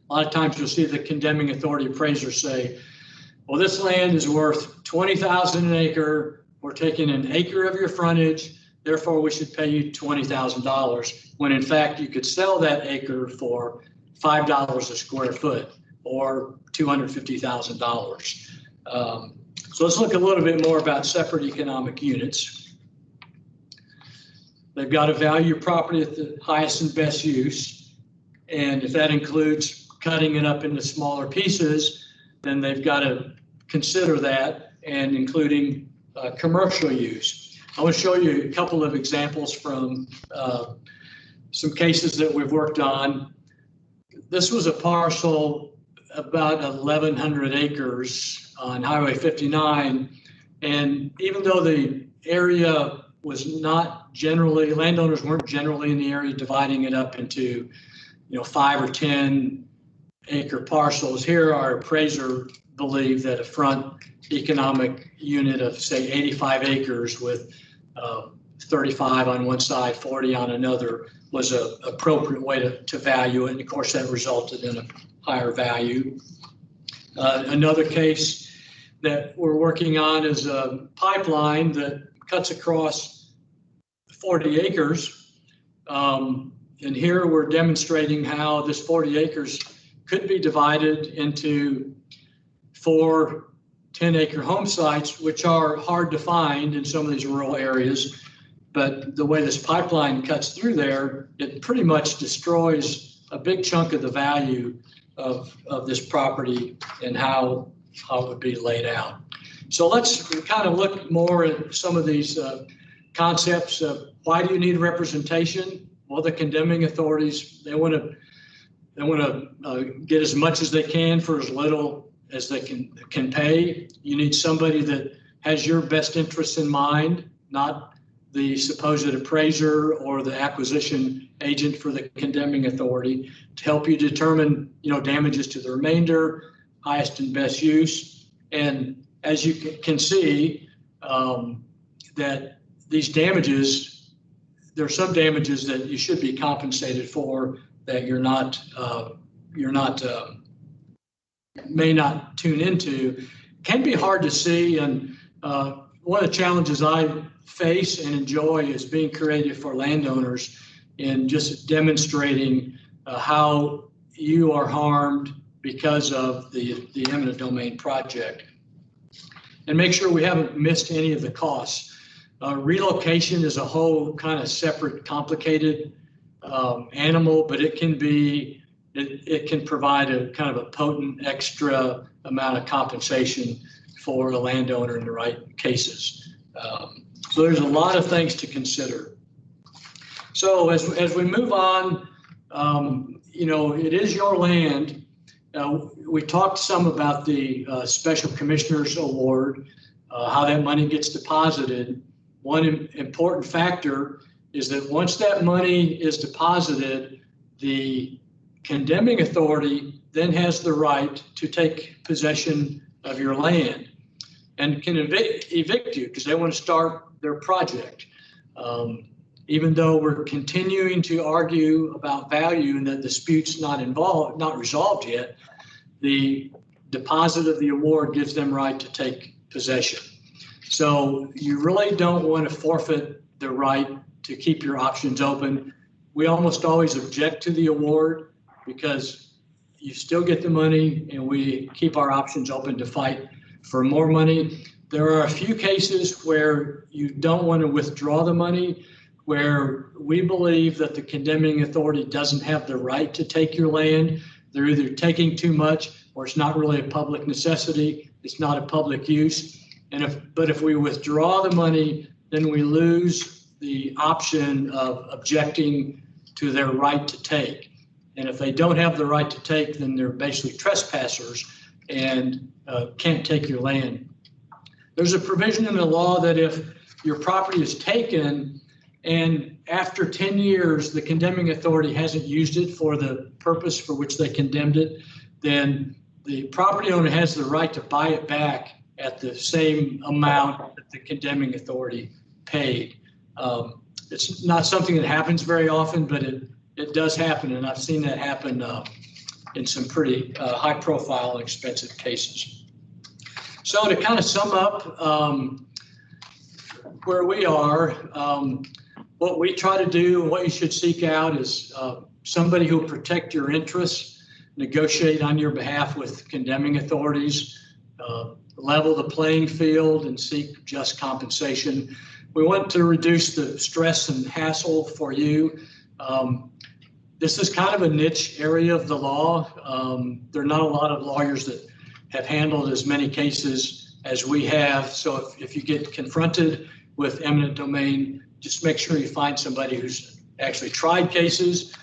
A lot of times you'll see the condemning authority appraiser say, well, this land is worth $20,000 an acre. We're taking an acre of your frontage. Therefore, we should pay you $20,000, when in fact you could sell that acre for $5 a square foot or $250,000. So let's look a little bit more about separate economic units. They've got to value property at the highest and best use. And if that includes cutting it up into smaller pieces, then they've got to consider that, and including commercial use. I want to show you a couple of examples from some cases that we've worked on. This was a parcel about 1,100 acres on Highway 59. And even though the area was not generally, landowners weren't generally in the area dividing it up into, 5 or 10 acre parcels, here our appraiser believed that a front economic unit of, say, 85 acres with 35 on one side, 40 on another was an appropriate way to value it. And of course, that resulted in a higher value. Another case that we're working on is a pipeline that cuts across 40 acres. And here we're demonstrating how this 40 acres could be divided into 4 10-acre home sites, which are hard to find in some of these rural areas. But the way this pipeline cuts through there, it pretty much destroys a big chunk of the value of this property and how it would be laid out. So let's kind of look more at some of these concepts of why do you need representation? Well, the condemning authorities, they want to get as much as they can for as little as they can pay. You need somebody that has your best interests in mind, not the supposed appraiser or the acquisition agent for the condemning authority, to help you determine, damages to the remainder, highest and best use. And as you can see, that these damages, there are some damages that you should be compensated for that may not tune into can be hard to see. And one of the challenges I face and enjoy is being creative for landowners in just demonstrating how you are harmed because of the eminent domain project, and make sure we haven't missed any of the costs. Relocation is a whole kind of separate, complicated animal, but it can provide a kind of a potent extra amount of compensation for a landowner in the right cases. So there's a lot of things to consider. So as we move on, it is your land. We talked some about the Special Commissioner's Award, how that money gets deposited. One important factor is that once that money is deposited, the condemning authority then has the right to take possession of your land and can evict you because they want to start their project. Even though we're continuing to argue about value and that dispute's not resolved yet, the deposit of the award gives them right to take possession. So you really don't want to forfeit the right to keep your options open. We almost always object to the award because you still get the money and we keep our options open to fight for more money. There are a few cases where you don't want to withdraw the money, where we believe that the condemning authority doesn't have the right to take your land. They're either taking too much or it's not really a public necessity. It's not a public use. But if we withdraw the money, then we lose the option of objecting to their right to take. And if they don't have the right to take, then they're basically trespassers and can't take your land. There's a provision in the law that if your property is taken and after 10 years, the condemning authority hasn't used it for the purpose for which they condemned it, then the property owner has the right to buy it back at the same amount that the condemning authority paid. It's not something that happens very often, but it does happen, and I've seen that happen in some pretty high-profile and expensive cases. So to kind of sum up where we are, what we try to do and what you should seek out is somebody who will protect your interests, negotiate on your behalf with condemning authorities, level the playing field and seek just compensation. We want to reduce the stress and hassle for you. This is kind of a niche area of the law. There are not a lot of lawyers that have handled as many cases as we have. So if you get confronted with eminent domain, just make sure you find somebody who's actually tried cases.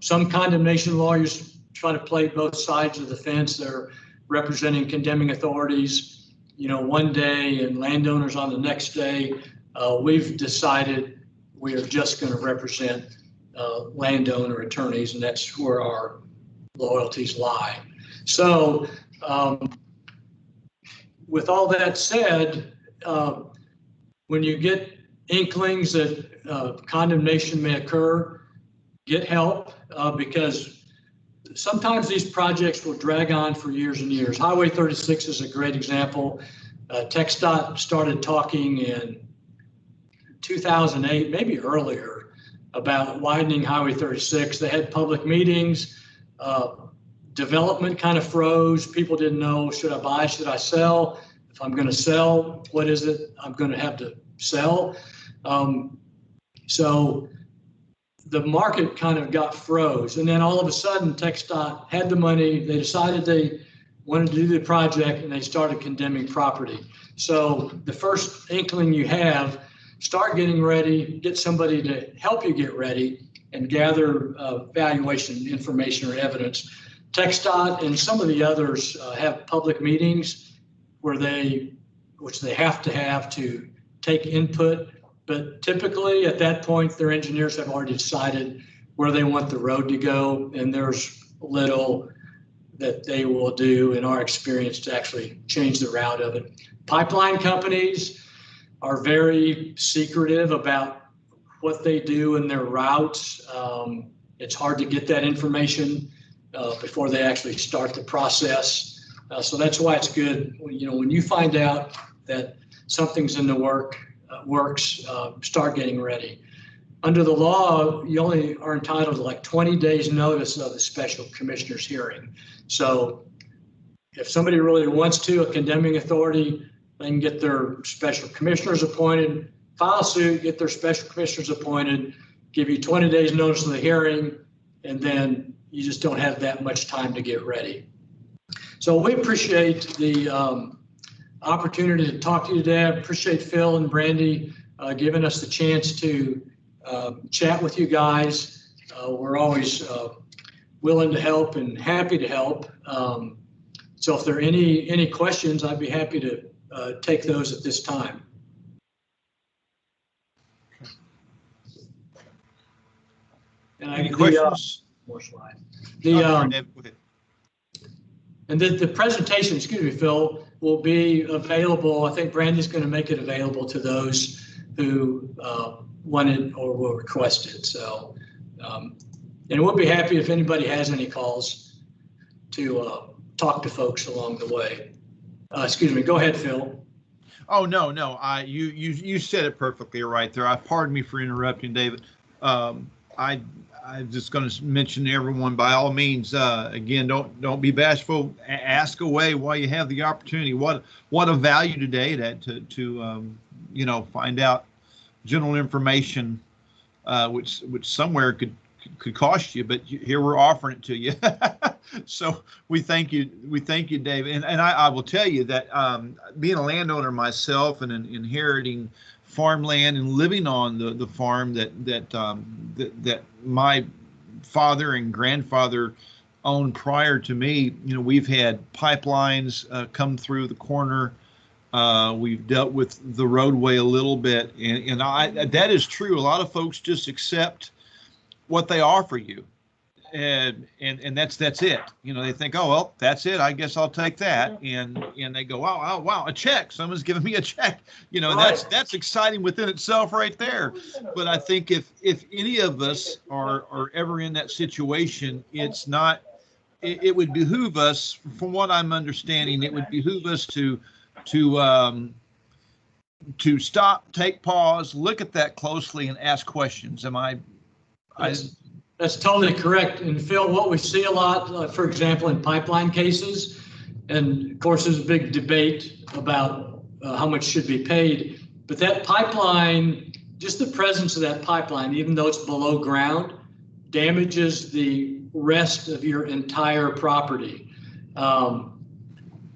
Some condemnation lawyers try to play both sides of the fence. They're representing condemning authorities, one day and landowners on the next day. We've decided we are just going to represent landowner attorneys, and that's where our loyalties lie. So with all that said, when you get inklings that condemnation may occur, get help because sometimes these projects will drag on for years and years. Highway 36 is a great example. TxDOT started talking in 2008, maybe earlier, about widening Highway 36. They had public meetings. Development kind of froze. People didn't know, should I buy, should I sell? If I'm going to sell, what is it I'm going to have to sell? So the market kind of got froze. And then all of a sudden, TxDOT had the money. They decided they wanted to do the project, and they started condemning property. So the first inkling you have, start getting ready, get somebody to help you get ready, and gather valuation information or evidence. TxDOT and some of the others have public meetings which they have to take input. But typically at that point, their engineers have already decided where they want the road to go, and there's little that they will do, in our experience, to actually change the route of it. Pipeline companies are very secretive about what they do in their routes. It's hard to get that information before they actually start the process. So that's why it's good, when you find out that something's in the works, start getting ready. Under the law, you only are entitled to like 20 days notice of the special commissioner's hearing. So if somebody really wants to, a condemning authority, they can get their special commissioners appointed, file suit, get their special commissioners appointed, give you 20 days notice of the hearing, and then you just don't have that much time to get ready. So we appreciate the opportunity to talk to you today. I appreciate Phil and Brandy giving us the chance to chat with you guys. We're always willing to help and happy to help. So if there are any questions, I'd be happy to take those at this time. And any questions? More slide. And the presentation, excuse me, Phil, will be available. I think Brandy's going to make it available to those who want it or will request it. So, and we'll be happy if anybody has any calls to talk to folks along the way. Excuse me. Go ahead, Phil. Oh, no. You said it perfectly right there. Pardon me for interrupting, David. I'm just going to mention to everyone, by all means, again, don't be bashful. Ask away while you have the opportunity. What a value today to find out general information, which somewhere could cost you, but here we're offering it to you. So we thank you, David. And I will tell you that being a landowner myself and inheriting farmland and living on the farm that my father and grandfather owned prior to me, we've had pipelines come through the corner. We've dealt with the roadway a little bit, and that is true. A lot of folks just accept what they offer you, and that's it. They think, oh well, that's it. I guess I'll take that, and they go, wow, a check. Someone's giving me a check. That's exciting within itself right there. But I think if any of us are ever in that situation, it's not. It would behoove us, from what I'm understanding, it would behoove us to stop, take pause, look at that closely, and ask questions. That's totally correct. And Phil, what we see a lot, for example, in pipeline cases, and of course there's a big debate about how much should be paid, but that pipeline, just the presence of that pipeline, even though it's below ground, damages the rest of your entire property. And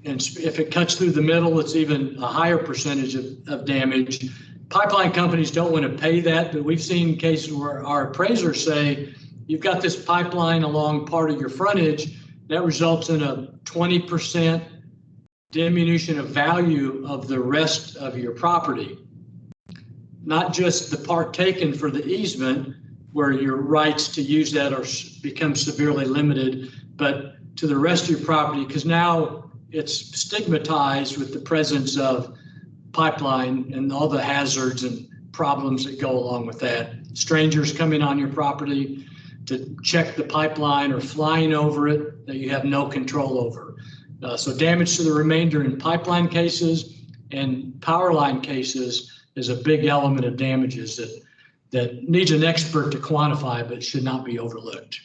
if it cuts through the middle, it's even a higher percentage of damage. Pipeline companies don't want to pay that, but we've seen cases where our appraisers say, you've got this pipeline along part of your frontage, that results in a 20% diminution of value of the rest of your property. Not just the part taken for the easement, where your rights to use that become severely limited, but to the rest of your property, because now it's stigmatized with the presence of pipeline and all the hazards and problems that go along with that. Strangers coming on your property to check the pipeline or flying over it that you have no control over. So damage to the remainder in pipeline cases and power line cases is a big element of damages that needs an expert to quantify, but should not be overlooked.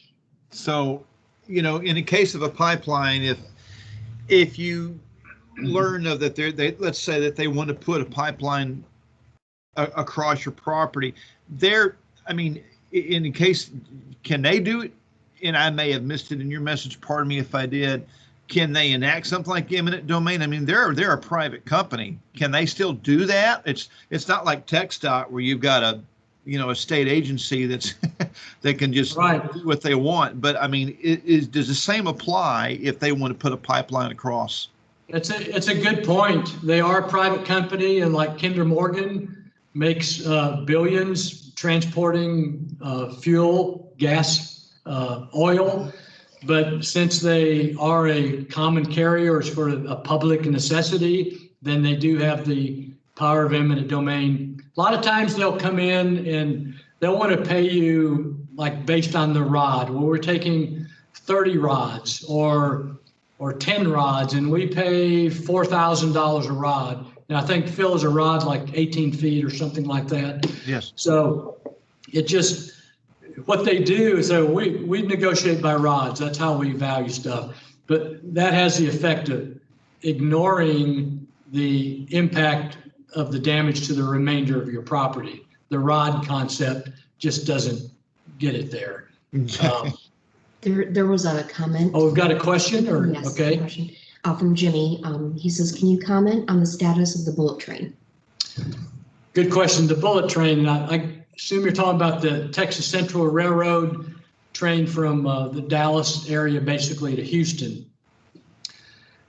So, in the case of a pipeline, if you learn of that, let's say that they want to put a pipeline across your property, in the case, can they do it? And I may have missed it in your message. Pardon me if I did. Can they enact something like eminent domain? They're a private company. Can they still do that? It's not like TxDOT where you've got a state agency that can just do what they want. But does the same apply if they want to put a pipeline across? It's a good point. They are a private company, and like Kinder Morgan makes billions transporting fuel, gas, oil. But since they are a common carrier, it's for a public necessity, then they do have the power of eminent domain. A lot of times they'll come in and they'll want to pay you like based on the rod, where we're taking 30 rods or 10 rods, and we pay $4,000 a rod. And I think, Phil, is a rod like 18 feet or something like that. Yes. So it just, what they do is that we negotiate by rods. That's how we value stuff. But that has the effect of ignoring the impact of the damage to the remainder of your property. The rod concept just doesn't get it there. There was a comment. Oh, we've got a question, or yes, okay. A question, from Jimmy. He says, can you comment on the status of the bullet train? Good question. The bullet train, I assume you're talking about the Texas Central Railroad train from the Dallas area basically to Houston.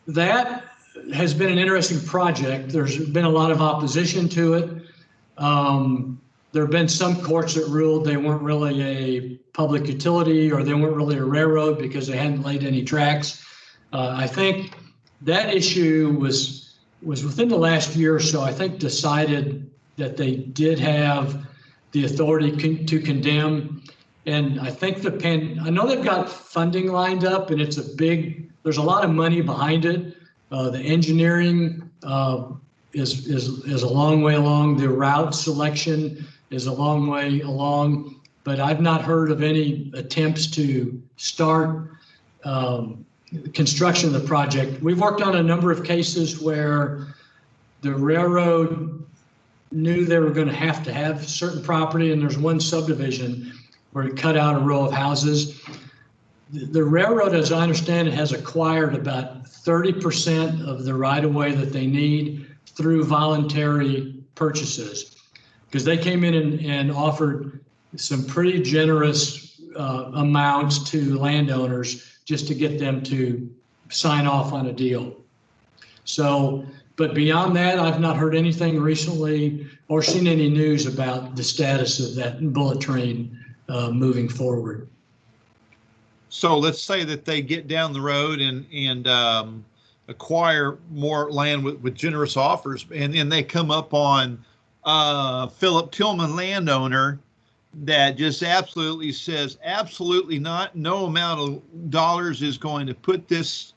That has been an interesting project. There's been a lot of opposition to it. There have been some courts that ruled they weren't really a public utility, or they weren't really a railroad because they hadn't laid any tracks. I think that issue was within the last year or so, I think, decided that they did have the authority to condemn. And I think I know they've got funding lined up, and there's a lot of money behind it. The engineering is a long way along. The route selection is a long way along, but I've not heard of any attempts to start construction of the project. We've worked on a number of cases where the railroad knew they were going to have certain property, and there's one subdivision where it cut out a row of houses. The railroad, as I understand it, has acquired about 30% of the right-of-way that they need through voluntary purchases, because they came in and offered some pretty generous amounts to landowners just to get them to sign off on a deal. So, but beyond that, I've not heard anything recently or seen any news about the status of that bullet train moving forward. So let's say that they get down the road and acquire more land with generous offers, and then they come up on Philip Tillman, landowner, that just absolutely says, absolutely not, no amount of dollars is going to put this,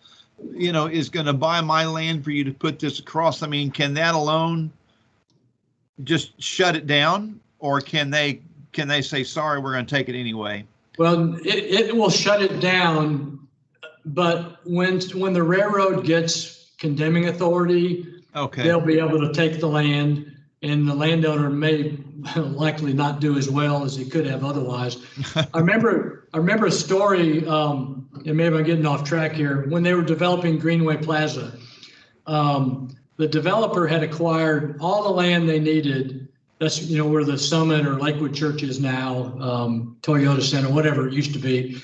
is going to buy my land for you to put this across. I mean, can that alone just shut it down, or can they say, sorry, we're going to take it anyway? Well, it will shut it down, but when the railroad gets condemning authority, okay, they'll be able to take the land, and the landowner may likely not do as well as he could have otherwise. I remember a story, and maybe I'm getting off track here, when they were developing Greenway Plaza. The developer had acquired all the land they needed. That's, where the Summit or Lakewood Church is now, Toyota Center, whatever it used to be.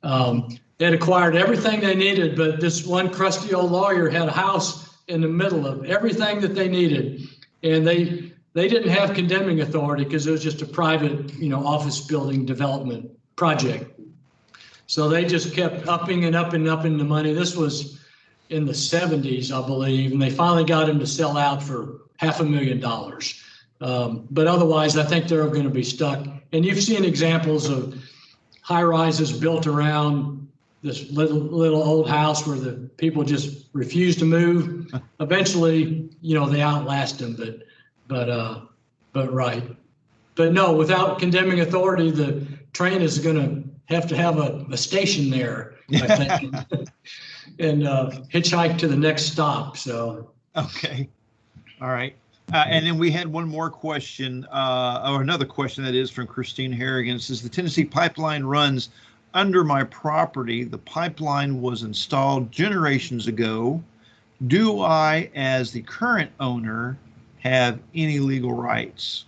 They had acquired everything they needed, but this one crusty old lawyer had a house in the middle of everything that they needed. And they didn't have condemning authority because it was just a private, office building development project. So they just kept upping and upping and upping the money. This was in the 70s, I believe, and they finally got him to sell out for $500,000. But otherwise, I think they're going to be stuck. And you've seen examples of high rises built around this little old house where the people just refuse to move. Eventually, they outlast them. But right. But no, without condemning authority, the train is going to have a station there, I think, and hitchhike to the next stop. So. Okay. All right. And then we had one more question, or another question that is from Christine Harrigan. It says, the Tennessee pipeline runs under my property. The pipeline was installed generations ago. Do I, as the current owner, have any legal rights?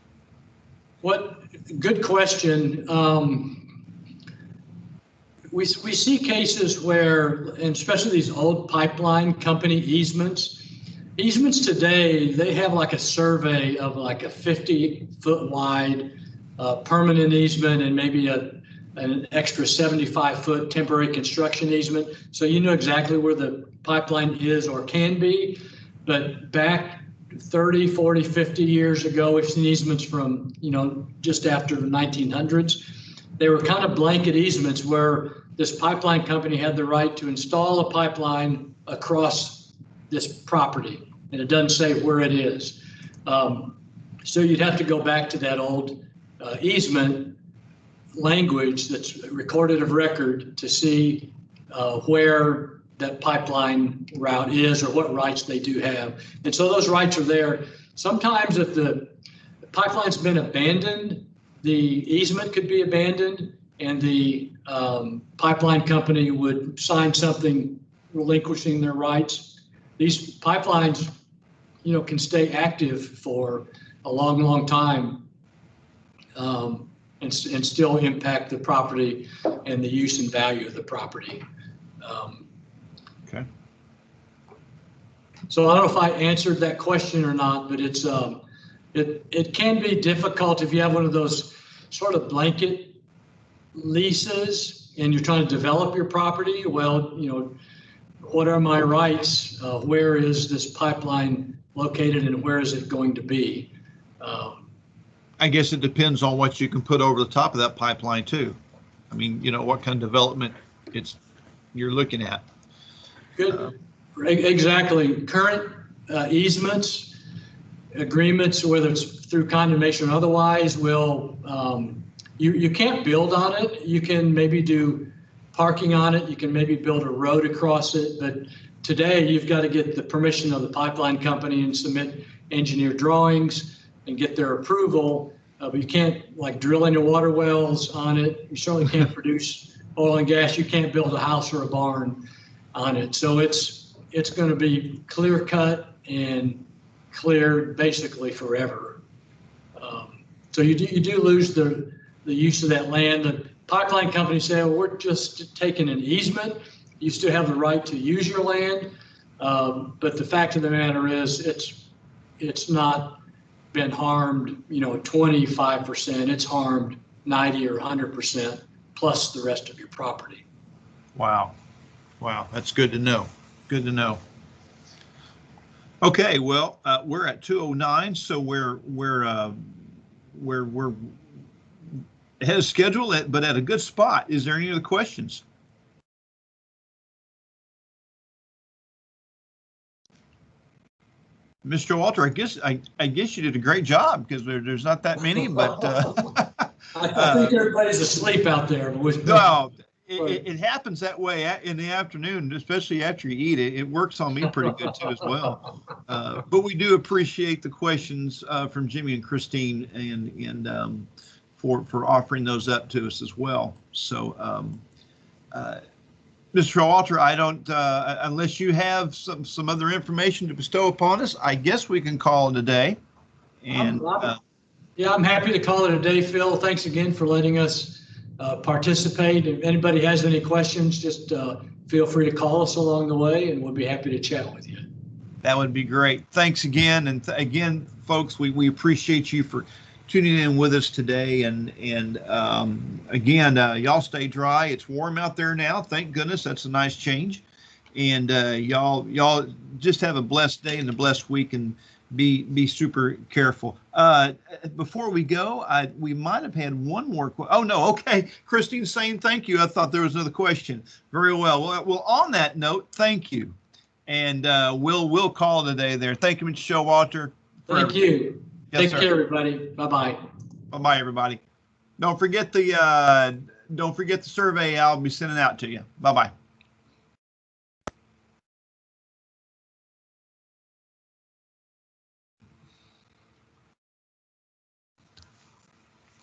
Good question. We see cases where, and especially these old pipeline company easements today, they have like a survey of like a 50-foot wide permanent easement and maybe an extra 75-foot temporary construction easement. So you know exactly where the pipeline is or can be. But back 30, 40, 50 years ago, we've seen easements from, just after the 1900s. they were kind of blanket easements where this pipeline company had the right to install a pipeline across this property, and it doesn't say where it is. So you'd have to go back to that old easement language that's recorded of record to see where that pipeline route is or what rights they do have. And so those rights are there. Sometimes if the pipeline's been abandoned, the easement could be abandoned, and the pipeline company would sign something relinquishing their rights. These pipelines, can stay active for a long, long time and still impact the property and the use and value of the property. Okay. So I don't know if I answered that question or not, but it's it can be difficult if you have one of those sort of blanket leases and you're trying to develop your property. Well, what are my rights? Where is this pipeline located and where is it going to be? I guess it depends on what you can put over the top of that pipeline too. I mean, what kind of development you're looking at. Good. Exactly. Current easements, agreements, whether it's through condemnation or otherwise, will you can't build on it. You can maybe do parking on it. You can maybe build a road across it. But today you've got to get the permission of the pipeline company and submit engineered drawings and get their approval. But you can't drill any water wells on it. You certainly can't produce oil and gas. You can't build a house or a barn on it. So it's going to be clear cut and clear basically forever. So you do lose the use of that land. The pipeline company say, well, we're just taking an easement. You still have the right to use your land. But the fact of the matter is it's not been harmed, 25%. It's harmed 90 or 100% plus the rest of your property. Wow. That's good to know. Good to know. Okay. Well, we're at 2:09, so we're ahead of schedule, but at a good spot. Is there any other questions? Mr. Walter, I guess you did a great job because there's not that many, but I think everybody's asleep out there. No, it happens that way in the afternoon, especially after you eat it. It works on me pretty good too as well. But we do appreciate the questions from Jimmy and Christine and for offering those up to us as well. So, Mr. Walter, I don't, unless you have some other information to bestow upon us, I guess we can call it a day. And yeah, I'm happy to call it a day, Phil. Thanks again for letting us participate. If anybody has any questions, just feel free to call us along the way, and we'll be happy to chat with you. That would be great. Thanks again. And again, folks, we appreciate you for tuning in with us today. And again, y'all stay dry. It's warm out there now. Thank goodness. That's a nice change. And y'all just have a blessed day and a blessed week, and be super careful. Before we go, we might have had one more. Oh no. Okay. Christine's saying thank you. I thought there was another question. Very well. Well, on that note, thank you. And we'll call it a day there. Thank you, Mr. Showalter. Thank you. Yes, Take care, everybody. Bye-bye. Bye-bye, everybody. Don't forget the survey I'll be sending out to you. Bye-bye.